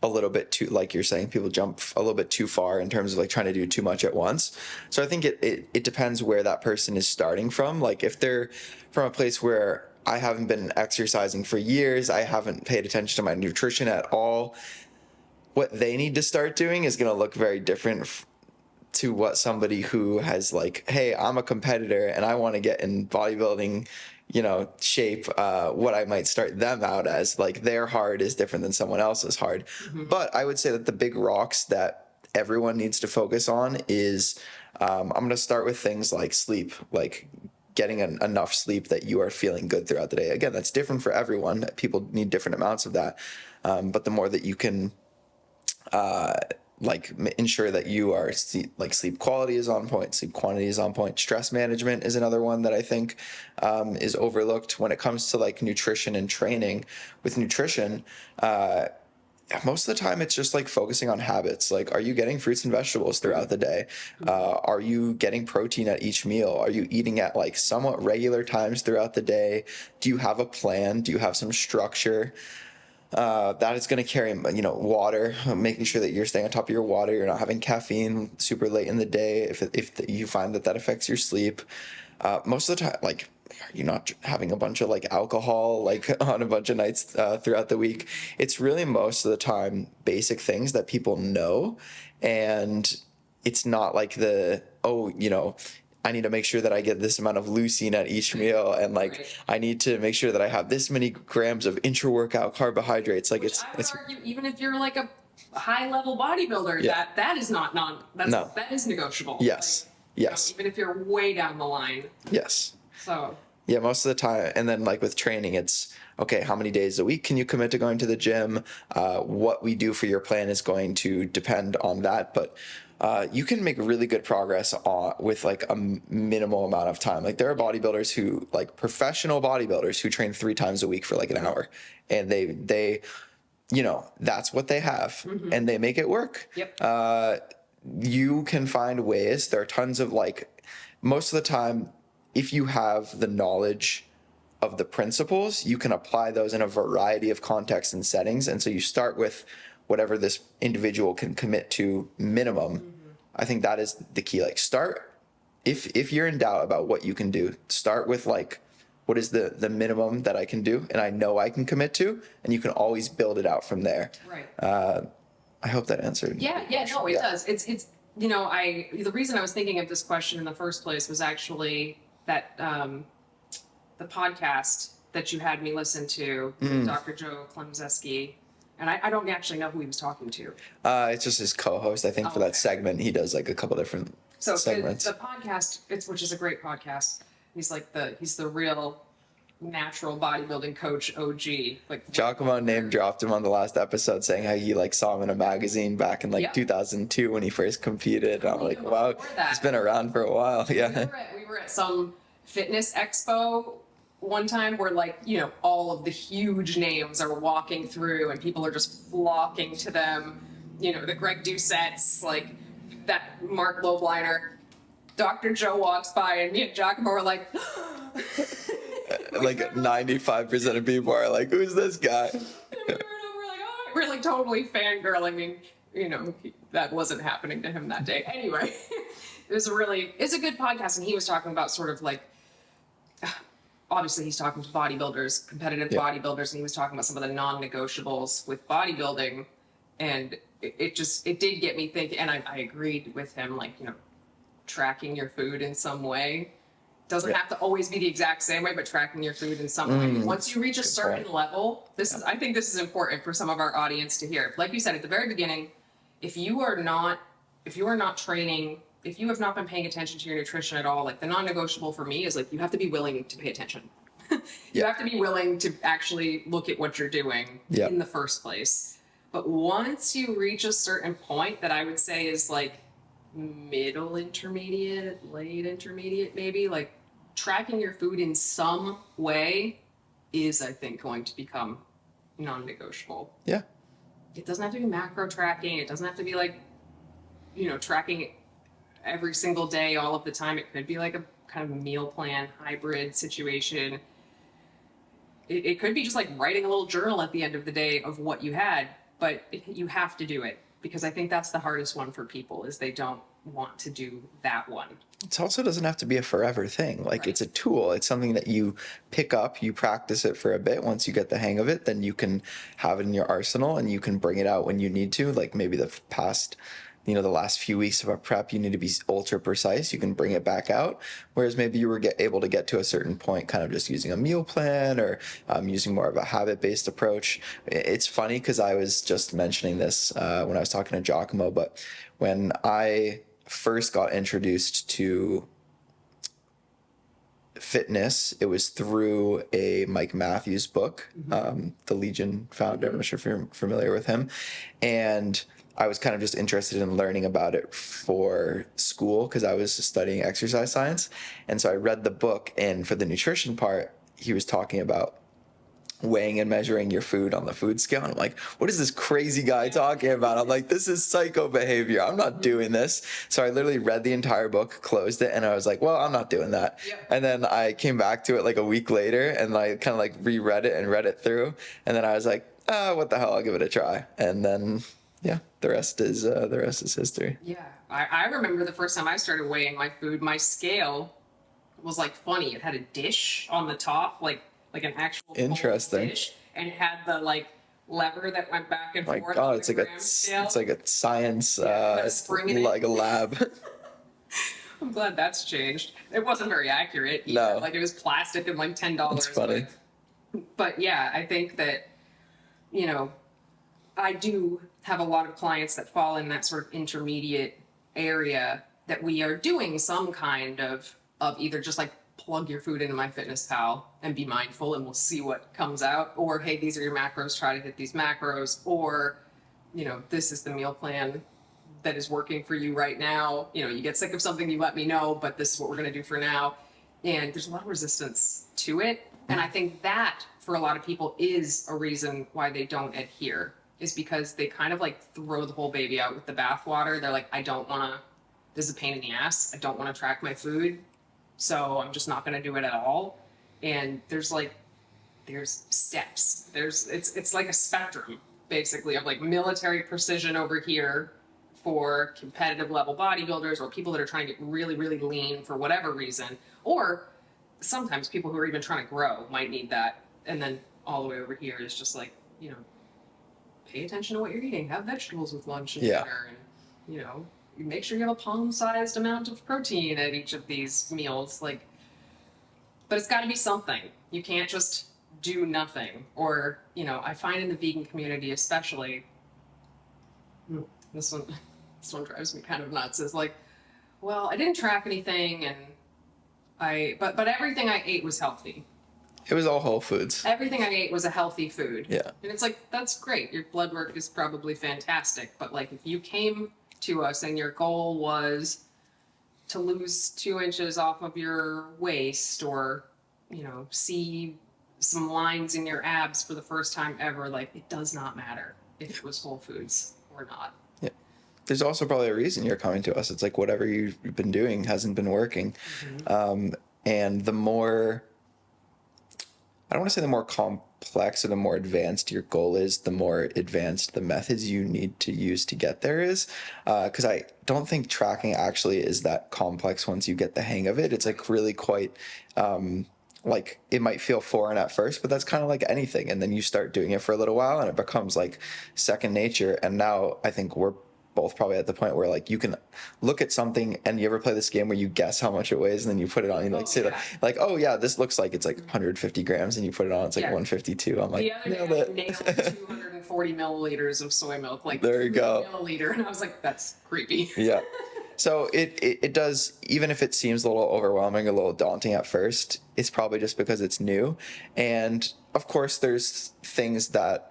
a little bit too, like you're saying, people jump a little bit too far in terms of like trying to do too much at once. So I think it depends where that person is starting from. Like if they're from a place where I haven't been exercising for years, I haven't paid attention to my nutrition at all, what they need to start doing is going to look very different to what somebody who has like, hey, I'm a competitor and I want to get in bodybuilding shape, what I might start them out as. Like their hard is different than someone else's hard. But I would say that the big rocks that everyone needs to focus on is, I'm going to start with things like sleep, like getting enough sleep that you are feeling good throughout the day. Again, that's different for everyone. People need different amounts of that. But the more that you can, ensure that you are sleep quality is on point, sleep quantity is on point. Stress management is another one that I think is overlooked when it comes to like nutrition and training. With nutrition, most of the time it's just like focusing on habits. Like, are you getting fruits and vegetables throughout the day? Are you getting protein at each meal? Are you eating at like somewhat regular times throughout the day? Do you have a plan? Do you have some structure? That is going to carry, water, making sure that you're staying on top of your water. You're not having caffeine super late in the day if you find that affects your sleep. Most of the time, like are you not having a bunch of like alcohol like on a bunch of nights throughout the week? It's really most of the time basic things that people know, and it's not like I need to make sure that I get this amount of leucine at each meal, and like I need to make sure that I have this many grams of intra-workout carbohydrates. Like Which I would argue, even if you're like a high-level bodybuilder, that is not that is negotiable. Yes. Yes. Even if you're way down the line. Yes. So. Yeah, most of the time. And then like with training, it's okay, how many days a week can you commit to going to the gym? What we do for your plan is going to depend on that. But you can make really good progress with like a minimal amount of time. Like there are bodybuilders who, like professional bodybuilders who train 3 times a week for like an hour, and they that's what they have, and they make it work. Yep. You can find ways. There are tons of like, most of the time, if you have the knowledge of the principles, you can apply those in a variety of contexts and settings. And so you start with whatever this individual can commit to minimum. I think that is the key. Like start, if you're in doubt about what you can do, start with like, what is the minimum that I can do and I know I can commit to, and you can always build it out from there. Right. I hope that answered. Yeah, no, it does. It's the reason I was thinking of this question in the first place was actually that the podcast that you had me listen to, Dr. 𝐬𝐿𝐫𝐞𝐭, and I don't actually know who he was talking to. It's just his co-host, I think, for that segment. He does like a couple different segments. The podcast, which is a great podcast. He's the real natural bodybuilding coach OG. Like 𝐬𝐿𝐫𝐞 name dropped him on the last episode, saying how he like saw him in a magazine back in like 2002 when he first competed. And I'm like, wow, he's been around for a while. Yeah. We were at some fitness expo one time where like, all of the huge names are walking through and people are just flocking to them. The Greg Doucette's, like that Mark Lobliner. Dr. Joe walks by and me and Giacomo were like, like 95% of people are like, who's this guy? And we're like totally fangirling. I mean, that wasn't happening to him that day. Anyway, it's a good podcast. And he was talking about sort of like, obviously he's talking to bodybuilders, competitive bodybuilders, and he was talking about some of the non-negotiables with bodybuilding. And it did get me thinking, and I agreed with him, like, tracking your food in some way doesn't have to always be the exact same way, but tracking your food in some way. Once you reach a certain level, I think this is important for some of our audience to hear. Like you said at the very beginning, if you are not training, if you have not been paying attention to your nutrition at all, like the non-negotiable for me is like, you have to be willing to pay attention. You have to be willing to actually look at what you're doing in the first place. But once you reach a certain point that I would say is like middle intermediate, late intermediate, maybe, like tracking your food in some way is, I think, going to become non-negotiable. Yeah. It doesn't have to be macro tracking. It doesn't have to be like, tracking every single day, all of the time. It could be like a kind of meal plan hybrid situation. It could be just like writing a little journal at the end of the day of what you had, but you have to do it. Because I think that's the hardest one for people, is they don't want to do that one. It also doesn't have to be a forever thing. Like it's a tool. It's something that you pick up, you practice it for a bit. Once you get the hang of it, then you can have it in your arsenal and you can bring it out when you need to. Like maybe the last few weeks of a prep, you need to be ultra precise. You can bring it back out. Whereas maybe you were able to get to a certain point kind of just using a meal plan or using more of a habit-based approach. It's funny because I was just mentioning this when I was talking to Giacomo, but when I first got introduced to fitness, it was through a Mike Matthews book, the Legion founder. I'm not sure if you're familiar with him. And I was kind of just interested in learning about it for school because I was studying exercise science. And so I read the book, and for the nutrition part, he was talking about weighing and measuring your food on the food scale. And I'm like, what is this crazy guy talking about? I'm like, this is psycho behavior. I'm not doing this. So I literally read the entire book, closed it, and I was like, well, I'm not doing that. And then I came back to it like a week later and I kind of like reread it and read it through. And then I was like, what the hell? I'll give it a try. And then the rest is history. Yeah, I remember the first time I started weighing my food, my scale was like funny. It had a dish on the top, like an actual Interesting dish, and it had the like lever that went back and My forth. God, on it's the like gram scale. it's like a science, a spring in it. like a lab. I'm glad that's changed. It wasn't very accurate either. No. Like it was plastic and like $10. It's funny. But yeah, I think that, you know, I do have a lot of clients that fall in that sort of intermediate area that we are doing some kind of either just like plug your food into MyFitnessPal and be mindful and we'll see what comes out, or hey, these are your macros, try to hit these macros, or, you know, this is the meal plan that is working for you right now. You know, you get sick of something, you let me know, but this is what we're going to do for now. And there's a lot of resistance to it. And I think that for a lot of people is a reason why they don't adhere, is because they kind of like throw the whole baby out with the bathwater. They're like, I don't want to, this is a pain in the ass. I don't want to track my food. So I'm just not going to do it at all. And there's steps. It's like a spectrum basically of like military precision over here for competitive level bodybuilders or people that are trying to get really, really lean for whatever reason. Or sometimes people who are even trying to grow might need that. And then all the way over here is just like, you know, pay attention to what you're eating. Have vegetables with lunch and dinner. And, you know, you make sure you have a palm-sized amount of protein at each of these meals. Like, but it's got to be something. You can't just do nothing. Or, you know, I find in the vegan community especially, this one drives me kind of nuts, is like, well, I didn't track anything and but everything I ate was healthy. It was all whole foods. Everything I ate was a healthy food. Yeah. And it's like, that's great. Your blood work is probably fantastic. But like, if you came to us and your goal was to lose 2 inches off of your waist or, you know, see some lines in your abs for the first time ever, like it does not matter if it was whole foods or not. Yeah. There's also probably a reason you're coming to us. It's like whatever you've been doing hasn't been working. And the more, I don't want to say the more complex or the more advanced your goal is, the more advanced the methods you need to use to get there is. Because I don't think tracking actually is that complex once you get the hang of it. It's like really quite, like it might feel foreign at first, but that's kind of like anything. And then you start doing it for a little while and it becomes like second nature. And now I think we're both probably at the point where like you can look at something, and you ever play this game where you guess how much it weighs and then you put it on, you like say like, oh yeah, this looks like it's like 150 grams, and you put it on, it's like 152. I'm like, the other day I nailed 240 milliliters of soy milk, like there you go, milliliter, and I was like, that's creepy. Yeah. So it does, even if it seems a little overwhelming, a little daunting at first, it's probably just because it's new. And of course there's things that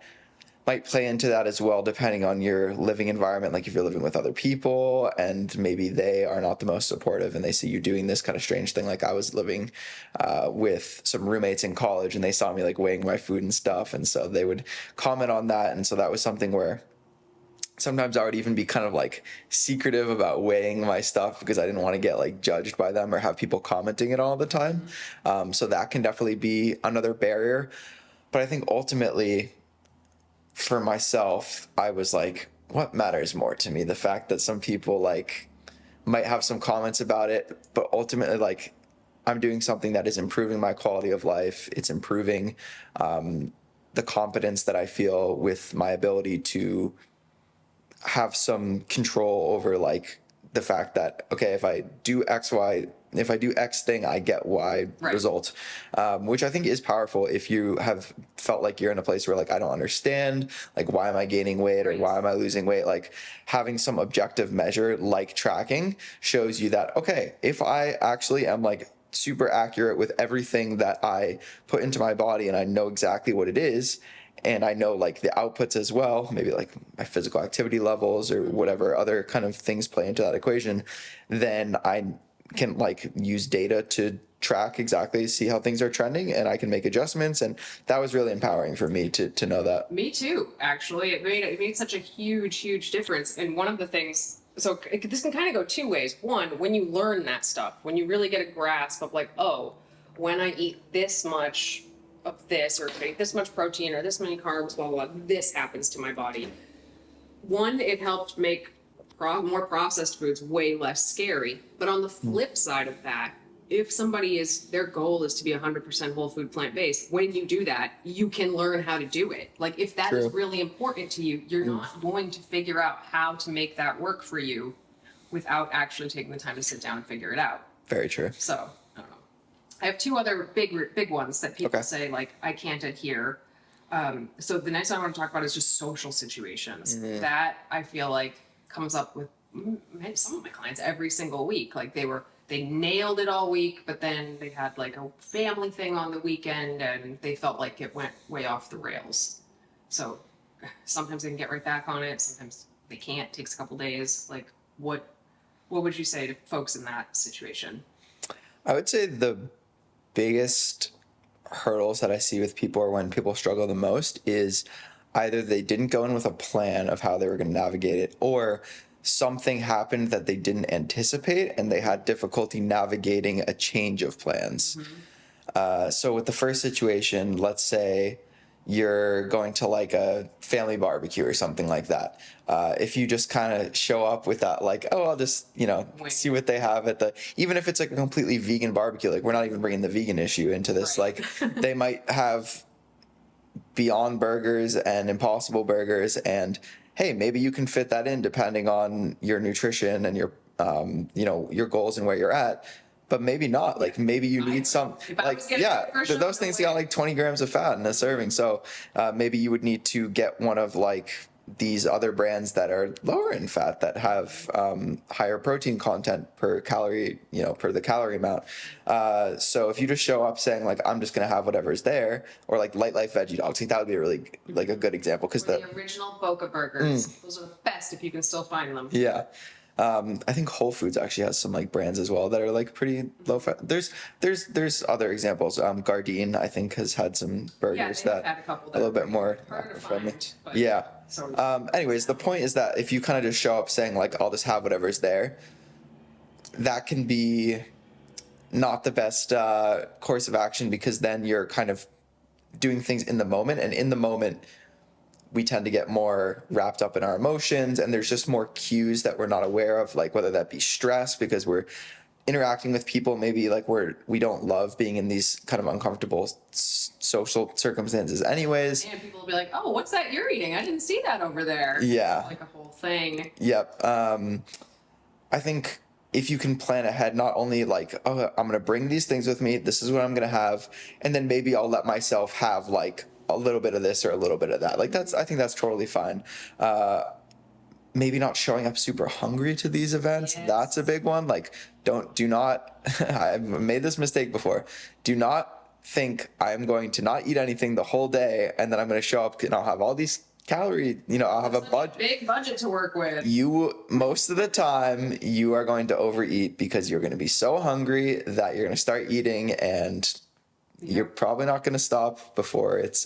might play into that as well, depending on your living environment. Like if you're living with other people and maybe they are not the most supportive and they see you doing this kind of strange thing. Like I was living with some roommates in college and they saw me like weighing my food and stuff. And so they would comment on that. And so that was something where sometimes I would even be kind of like secretive about weighing my stuff because I didn't want to get like judged by them or have people commenting it all the time. So that can definitely be another barrier. But I think ultimately, for myself, I was like, what matters more to me? The fact that some people like might have some comments about it, but ultimately like I'm doing something that is improving my quality of life. It's improving the confidence that I feel with my ability to have some control over like the fact that, okay, if I do X thing, I get Y result, which I think is powerful if you have felt like you're in a place where like, I don't understand, like, why am I gaining weight or why am I losing weight? Like having some objective measure like tracking shows you that, okay, if I actually am like super accurate with everything that I put into my body and I know exactly what it is, and I know like the outputs as well, maybe like my physical activity levels or whatever other kind of things play into that equation, then I can like use data to track exactly, see how things are trending, and I can make adjustments. And that was really empowering for me to know that. Me too, actually. It made such a huge difference. And one of the things, so this can kind of go two ways. One, when you learn that stuff, when you really get a grasp of like, oh, when I eat this much of this, or if I eat this much protein or this many carbs, blah, blah, blah, this happens to my body. One, it helped make more processed foods way less scary. But on the flip side of that, if somebody their goal is to be 100% whole food plant-based, when you do that, you can learn how to do it. Like if that is really important to you, you're not going to figure out how to make that work for you without actually taking the time to sit down and figure it out. Very true. So I don't know. I have two other big ones that people say, like, I can't adhere. So the next one I want to talk about is just social situations. That I feel like comes up with some of my clients every single week. Like they nailed it all week, but then they had like a family thing on the weekend and they felt like it went way off the rails. So sometimes they can get right back on it. Sometimes they can't. It takes a couple days. Like what would you say to folks in that situation? I would say the biggest hurdles that I see with people, or when people struggle the most, is either they didn't go in with a plan of how they were going to navigate it, or something happened that they didn't anticipate and they had difficulty navigating a change of plans. So with the first situation, let's say you're going to like a family barbecue or something like that. If you just kind of show up with that, like, oh, I'll just, see what they have at even if it's like a completely vegan barbecue, like we're not even bringing the vegan issue into this. Right. Like they might have Beyond Burgers and Impossible Burgers, and hey, maybe you can fit that in depending on your nutrition and your, your goals and where you're at. But maybe not. Like maybe you need some, like, those things got like 20 grams of fat in a serving. So maybe you would need to get one of like these other brands that are lower in fat, that have higher protein content per calorie, per the calorie amount. So if you just show up saying like, I'm just going to have whatever's there, or like Light Life Veggie Dogs, like that would be a really like a good example. Because the original Boca Burgers, those are the best if you can still find them. Yeah. I think Whole Foods actually has some like brands as well that are like pretty low fat. There's other examples. Gardein, I think, has had some burgers that had a couple a little bit more friendly. Yeah. Anyways, the point is that if you kind of just show up saying like, I'll just have whatever's there, that can be not the best course of action, because then you're kind of doing things in the moment, and in the moment we tend to get more wrapped up in our emotions, and there's just more cues that we're not aware of, like whether that be stress because we're interacting with people maybe like we don't love being in these kind of uncomfortable social circumstances anyways. And people will be like, oh, what's that you're eating? I didn't see that over there. Yeah. It's like a whole thing. Yep. I think if you can plan ahead, not only like, oh, I'm going to bring these things with me, this is what I'm going to have, and then maybe I'll let myself have like a little bit of this or a little bit of that. Like I think that's totally fine. Maybe not showing up super hungry to these events. Yes. That's a big one. Like do not, I've made this mistake before. Do not think I'm going to not eat anything the whole day and then I'm going to show up and I'll have all these calories, I'll have a big budget to work with. Most of the time you are going to overeat because you're going to be so hungry that you're going to start eating, and you're probably not going to stop before it's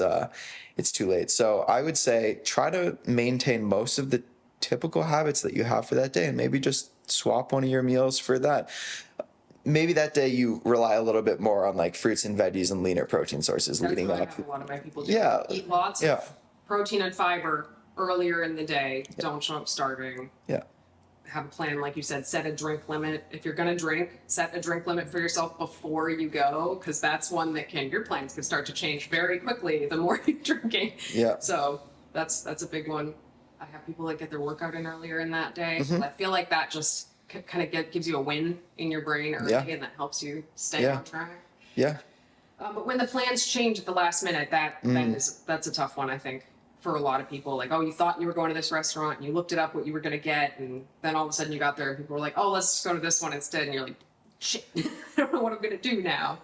too late. So I would say try to maintain most of the typical habits that you have for that day, and maybe just swap one of your meals for that. Maybe that day you rely a little bit more on like fruits and veggies and leaner protein sources. That's leading what up. A lot of my people do. Yeah. Eat lots of protein and fiber earlier in the day. Yeah. Don't show up starving. Yeah. Have a plan, like you said, set a drink limit. If you're going to drink, set a drink limit for yourself before you go, because that's one that your plans can start to change very quickly the more you're drinking. Yeah. So that's a big one. I have people that get their workout in earlier in that day. Mm-hmm. I feel like that just kind of gives you a win in your brain early, and that helps you stay on track. Yeah. But when the plans change at the last minute, that's a tough one, I think, for a lot of people. Like, oh, you thought you were going to this restaurant, and you looked it up what you were going to get, and then all of a sudden you got there, and people were like, oh, let's just go to this one instead, and you're like, shit, I don't know what I'm going to do now.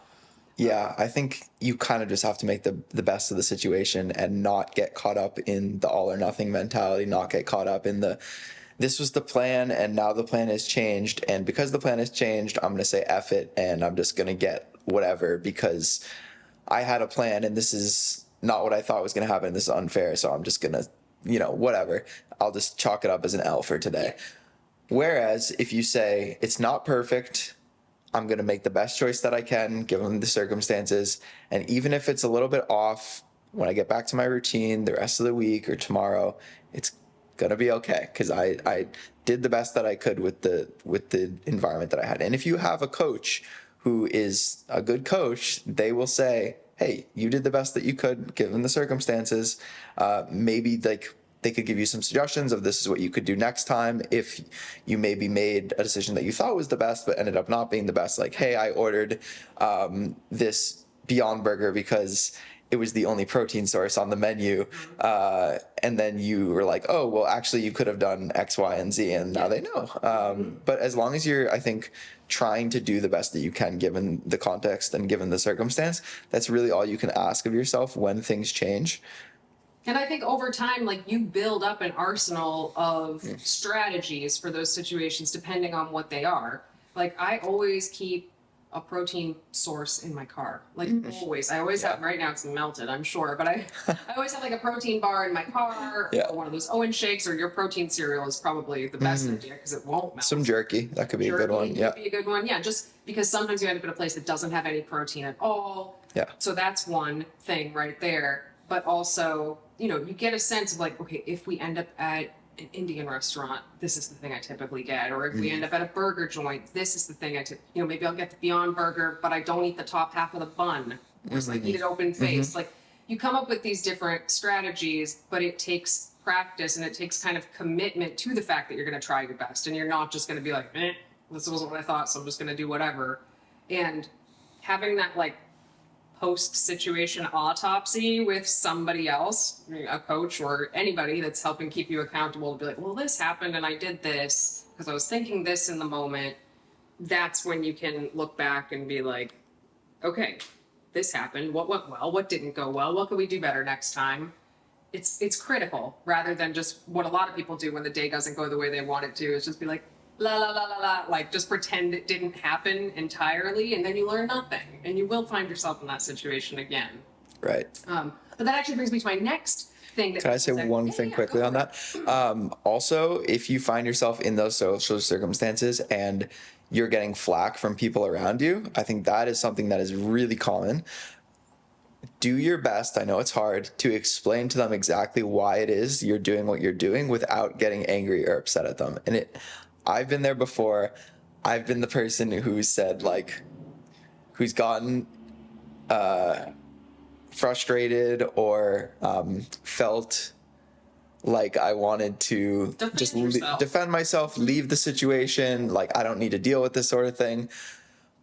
Yeah, I think you kind of just have to make the best of the situation and not get caught up in the all or nothing mentality, not get caught up in this was the plan and now the plan has changed, and because the plan has changed, I'm going to say F it and I'm just going to get whatever because I had a plan and this is not what I thought was going to happen. This is unfair, so I'm just going to, whatever. I'll just chalk it up as an L for today. Whereas if you say it's not perfect, I'm going to make the best choice that I can given the circumstances. And even if it's a little bit off, when I get back to my routine the rest of the week or tomorrow, it's going to be okay because I did the best that I could with the environment that I had. And if you have a coach who is a good coach, they will say, hey, you did the best that you could given the circumstances. Maybe like they could give you some suggestions of this is what you could do next time if you maybe made a decision that you thought was the best but ended up not being the best. Like, hey, I ordered this Beyond Burger because it was the only protein source on the menu. And then you were like, oh, well, actually, you could have done X, Y, and Z, and now they know. But as long as you're, I think, trying to do the best that you can given the context and given the circumstance, that's really all you can ask of yourself when things change. And I think over time, like, you build up an arsenal of strategies for those situations depending on what they are. Like, I always keep a protein source in my car. Like, always. I always have, right now it's melted, I'm sure, but I always have like a protein bar in my car, or one of those _N shakes, or your protein cereal is probably the best idea because it won't melt. Some jerky, that could be a good one. Could be a good one. Yeah, just because sometimes you end up in a place that doesn't have any protein at all. Yeah. So that's one thing right there. But also, you know, you get a sense of like, okay, if we end up at an Indian restaurant, this is the thing I typically get. Or if we end up at a burger joint, this is the thing maybe I'll get the Beyond Burger, but I don't eat the top half of the bun. Or just like eat it open faced. Like, you come up with these different strategies, but it takes practice and it takes kind of commitment to the fact that you're going to try your best. And you're not just going to be like, this wasn't what I thought, so I'm just going to do whatever. And having that like post-situation autopsy with somebody else, a coach or anybody that's helping keep you accountable, to be like, well, this happened and I did this because I was thinking this in the moment. That's when you can look back and be like, okay, this happened. What went well? What didn't go well? What can we do better next time? It's critical, rather than just what a lot of people do when the day doesn't go the way they want it to, is just be like, la la la la la, like just pretend it didn't happen entirely, and then you learn nothing, and you will find yourself in that situation again. Right. But that actually brings me to my next thing. Can I say one thing quickly on that? Also, if you find yourself in those social circumstances and you're getting flack from people around you, I think that is something that is really common. Do your best, I know it's hard, to explain to them exactly why it is you're doing what you're doing without getting angry or upset at them. And I've been there before. I've been the person who's said, like, who's gotten frustrated or felt like I wanted to defend myself, leave the situation, like I don't need to deal with this sort of thing.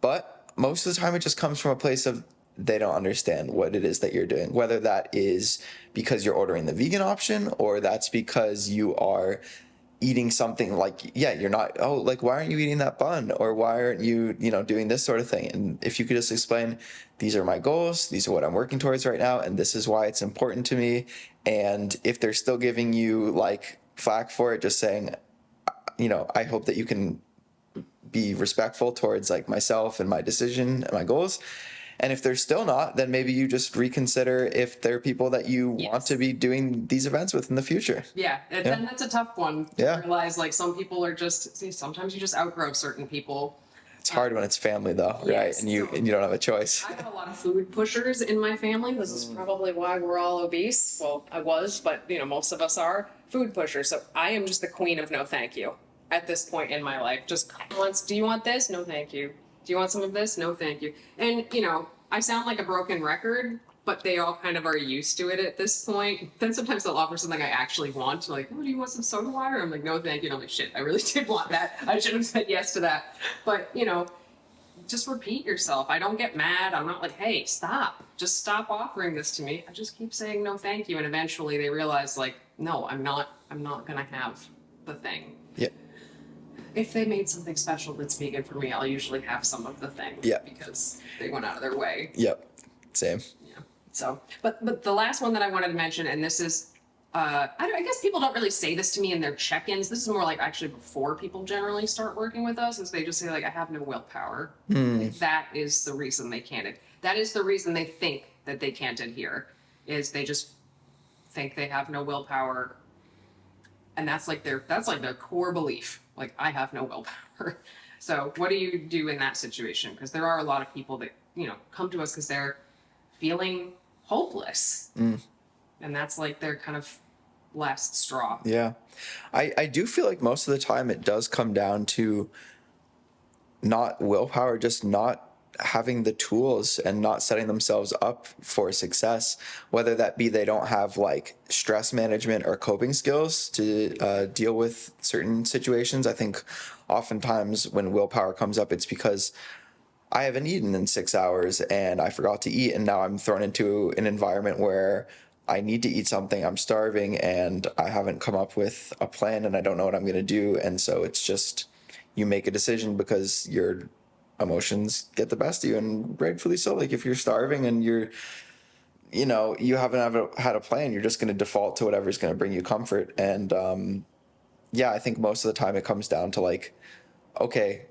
But most of the time it just comes from a place of they don't understand what it is that you're doing, whether that is because you're ordering the vegan option or that's because you are eating something like, you're not, like, why aren't you eating that bun? Or why aren't you, doing this sort of thing? And if you could just explain, these are my goals, these are what I'm working towards right now, and this is why it's important to me. And if they're still giving you like flack for it, just saying, I hope that you can be respectful towards like myself and my decision and my goals. And if they're still not, then maybe you just reconsider if there are people that you want to be doing these events with in the future. And that's a tough one to realize. Like, some people are sometimes you just outgrow certain people. It's hard when it's family though, right? And you don't have a choice. I have a lot of food pushers in my family. This is probably why we're all obese. Well, I was, but most of us are food pushers. So I am just the queen of no thank you at this point in my life. Just once, do you want this? No, thank you. Do you want some of this? No, thank you. And, I sound like a broken record, but they all kind of are used to it at this point. Then sometimes they'll offer something I actually want. Like, do you want some soda water? I'm like, no, thank you. And I'm like, shit, I really did want that. I should have said yes to that. But, just repeat yourself. I don't get mad. I'm not like, hey, stop. Just stop offering this to me. I just keep saying no, thank you. And eventually they realize, like, no, I'm not going to have the thing. Yeah. If they made something special that's vegan for me, I'll usually have some of the thing. Yeah. Because they went out of their way. Yep. Same. Yeah. So, but the last one that I wanted to mention, and this is, I guess people don't really say this to me in their check-ins. This is more like actually before people generally start working with us, is they just say like, I have no willpower. Like, that is the reason they can't. That is the reason they think that they can't adhere, is they just think they have no willpower. And that's like their core belief. Like, I have no willpower. So what do you do in that situation? Because there are a lot of people that, come to us because they're feeling hopeless. And that's like their kind of last straw. Yeah. I do feel like most of the time it does come down to not willpower, just not having the tools and not setting themselves up for success, whether that be they don't have like stress management or coping skills to deal with certain situations. I think oftentimes when willpower comes up, it's because I haven't eaten in 6 hours and I forgot to eat, and now I'm thrown into an environment where I need to eat something, I'm starving, and I haven't come up with a plan and I don't know what I'm going to do. And so it's just, you make a decision because your emotions get the best of you, and rightfully so. Like if you're starving and you haven't had a plan, you're just going to default to whatever's going to bring you comfort. And yeah, I think most of the time it comes down to like, okay,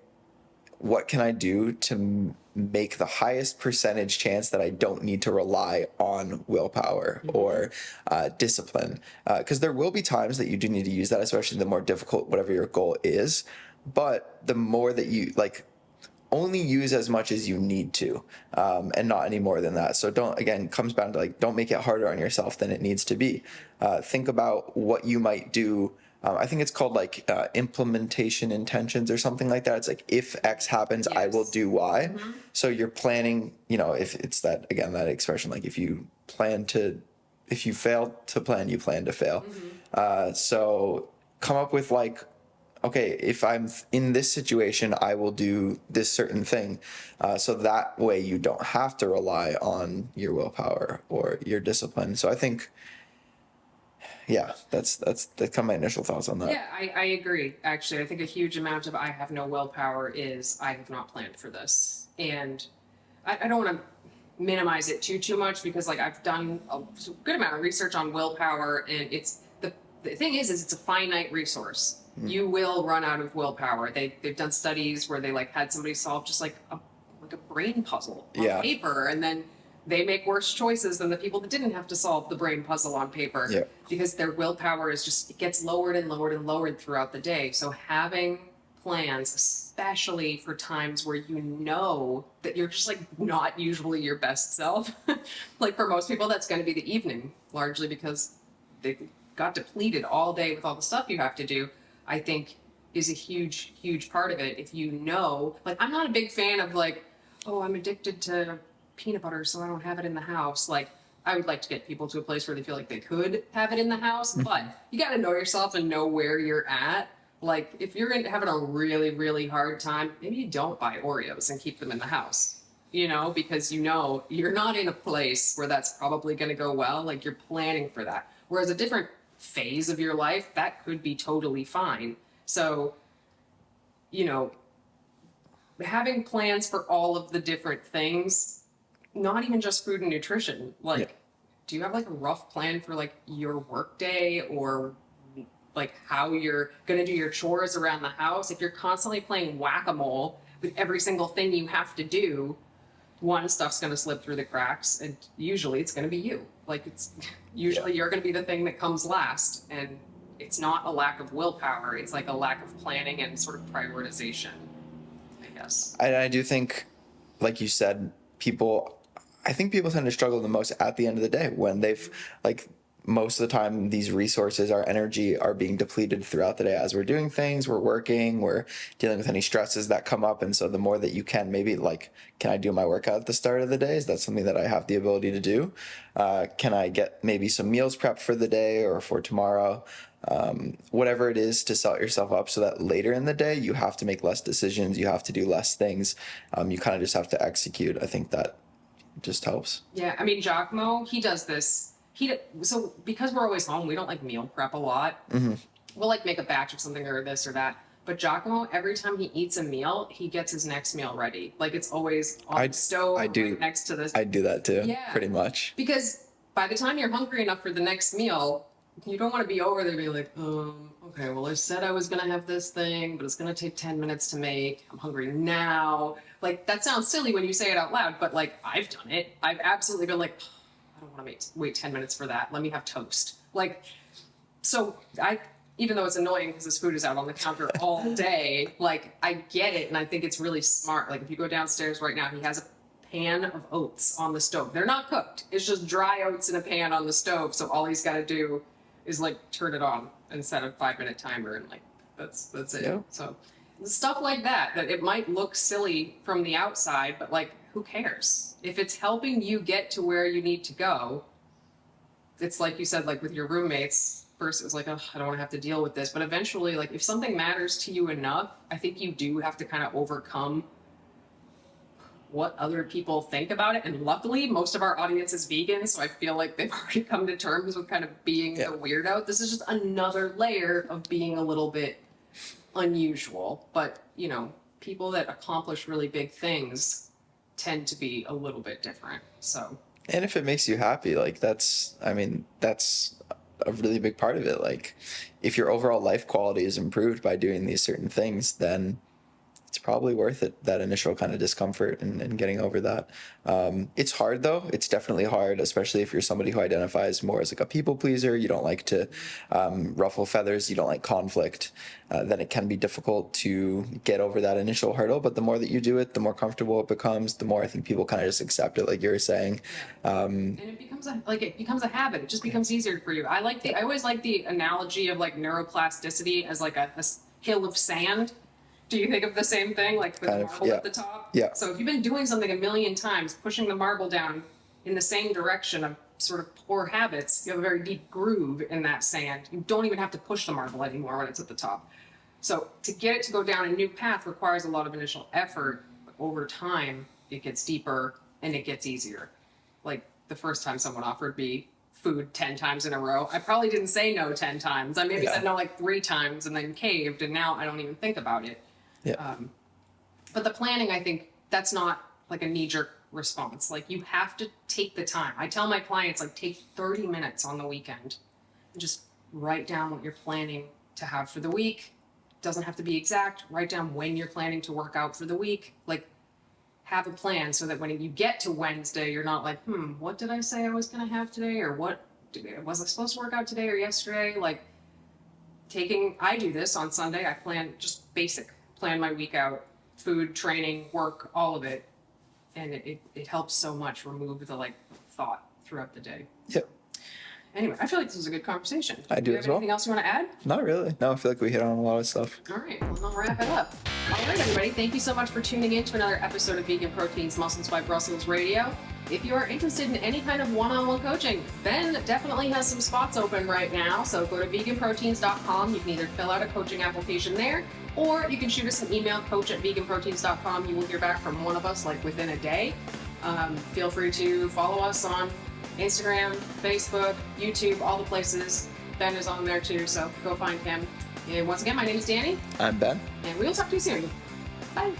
what can I do to make the highest percentage chance that I don't need to rely on willpower or discipline? Because there will be times that you do need to use that, especially the more difficult, whatever your goal is. But the more that you like, only use as much as you need to, and not any more than that. So comes down to like, don't make it harder on yourself than it needs to be. Think about what you might do. I think it's called like implementation intentions or something like that. It's like, if X happens, I will do Y. So you're planning, if it's that expression, like if you fail to plan, you plan to fail. So come up with like, okay, if I'm in this situation, I will do this certain thing. So that way you don't have to rely on your willpower or your discipline. So I think, yeah, that's kind of my initial thoughts on that. Yeah, I agree. Actually, I think a huge amount of I have no willpower is I have not planned for this. And I don't want to minimize it too much, because like I've done a good amount of research on willpower, and it's the thing is it's a finite resource. You will run out of willpower. They've done studies where they like had somebody solve just like a brain puzzle on paper, and then they make worse choices than the people that didn't have to solve the brain puzzle on paper, because their willpower it gets lowered and lowered and lowered throughout the day. So having plans, especially for times where you know that you're just like not usually your best self, like for most people that's going to be the evening, largely because they got depleted all day with all the stuff you have to do, I think is a huge part of it. If like I'm not a big fan of like, oh, I'm addicted to peanut butter so I don't have it in the house. Like I would like to get people to a place where they feel like they could have it in the house, but you got to know yourself and know where you're at. Like if you're having a really hard time, maybe you don't buy Oreos and keep them in the house, because you're not in a place where that's probably going to go well. Like you're planning for that. Whereas a different phase of your life, that could be totally fine. So, having plans for all of the different things, not even just food and nutrition, like, do you have like a rough plan for like your work day, or like how you're going to do your chores around the house? If you're constantly playing whack-a-mole with every single thing you have to do, one, stuff's going to slip through the cracks, and usually it's going to be you. Like it's usually you're going to be the thing that comes last, and it's not a lack of willpower. It's like a lack of planning and sort of prioritization, I guess. I do think, like you said, I think people tend to struggle the most at the end of the day when they've like, most of the time these resources, our energy, are being depleted throughout the day as we're doing things, we're working, we're dealing with any stresses that come up. And so the more that you can, maybe like, can I do my workout at the start of the day? Is that something that I have the ability to do? Can I get maybe some meals prepped for the day or for tomorrow? Whatever it is to set yourself up so that later in the day you have to make less decisions, you have to do less things, you kind of just have to execute. I think that just helps. Yeah, I mean, 𝐬𝐿𝐫𝐽, he does this. So because we're always home, we don't like meal prep a lot. We'll like make a batch of something or this or that. But 𝐬𝐿𝐫𝐽, every time he eats a meal, he gets his next meal ready. Like it's always on the stove right next to this. I do that too, pretty much. Because by the time you're hungry enough for the next meal, you don't want to be over there being like, okay, well, I said I was going to have this thing, but it's going to take 10 minutes to make. I'm hungry now. Like, that sounds silly when you say it out loud, but like, I've done it. I've absolutely been like, I don't want to wait 10 minutes for that. Let me have toast. Like, so even though it's annoying because this food is out on the counter all day, like, I get it. And I think it's really smart. Like, if you go downstairs right now, he has a pan of oats on the stove. They're not cooked. It's just dry oats in a pan on the stove. So all he's got to do is like turn it on and set a 5-minute timer, and like that's it. So stuff like that it might look silly from the outside, but like who cares? If it's helping you get to where you need to go, it's like you said, like with your roommates, first it was like, oh, I don't want to have to deal with this. But eventually, like if something matters to you enough, I think you do have to kind of overcome what other people think about it. And luckily, most of our audience is vegan, so I feel like they've already come to terms with kind of being the weirdo. This is just another layer of being a little bit unusual. But, you know, people that accomplish really big things tend to be a little bit different. So. And if it makes you happy, like that's a really big part of it. Like if your overall life quality is improved by doing these certain things, then it's probably worth it, that initial kind of discomfort and getting over that. It's hard though. It's definitely hard, especially if you're somebody who identifies more as like a people pleaser. You don't like to ruffle feathers. You don't like conflict. Then it can be difficult to get over that initial hurdle. But the more that you do it, the more comfortable it becomes. The more I think people kind of just accept it, like you were saying. And it becomes a habit. It just becomes easier for you. I always like the analogy of like neuroplasticity as like a hill of sand. Do you think of the same thing, like with the marble at the top? Yeah. So if you've been doing something a million times, pushing the marble down in the same direction of sort of poor habits, you have a very deep groove in that sand. You don't even have to push the marble anymore when it's at the top. So to get it to go down a new path requires a lot of initial effort, but over time, it gets deeper and it gets easier. Like the first time someone offered me food 10 times in a row, I probably didn't say no 10 times. I maybe said no like 3 times and then caved, and now I don't even think about it. Yeah. But the planning, I think that's not like a knee-jerk response. Like you have to take the time. I tell my clients, like take 30 minutes on the weekend and just write down what you're planning to have for the week. Doesn't have to be exact. Write down when you're planning to work out for the week. Like have a plan so that when you get to Wednesday, you're not like, what did I say I was going to have today? Or was I supposed to work out today or yesterday? Like I do this on Sunday. I plan just plan my week out, food, training, work, all of it. And it helps so much remove the like thought throughout the day. Yep. Anyway, I feel like this was a good conversation. I do you as have well. Anything else you want to add? Not really. No, I feel like we hit on a lot of stuff. All right, well, I'll wrap it up. All right, everybody, thank you so much for tuning in to another episode of Vegan Proteins Muscles by Brussels Radio. If you are interested in any kind of one-on-one coaching, Ben definitely has some spots open right now. So go to VeganProteins.com. You can either fill out a coaching application there, or you can shoot us an email, coach@VeganProteins.com. You will hear back from one of us like within a day. Feel free to follow us on Instagram, Facebook, YouTube, all the places. Ben is on there too, so go find him. And once again, my name is Danny. I'm Ben. And we'll talk to you soon. Bye.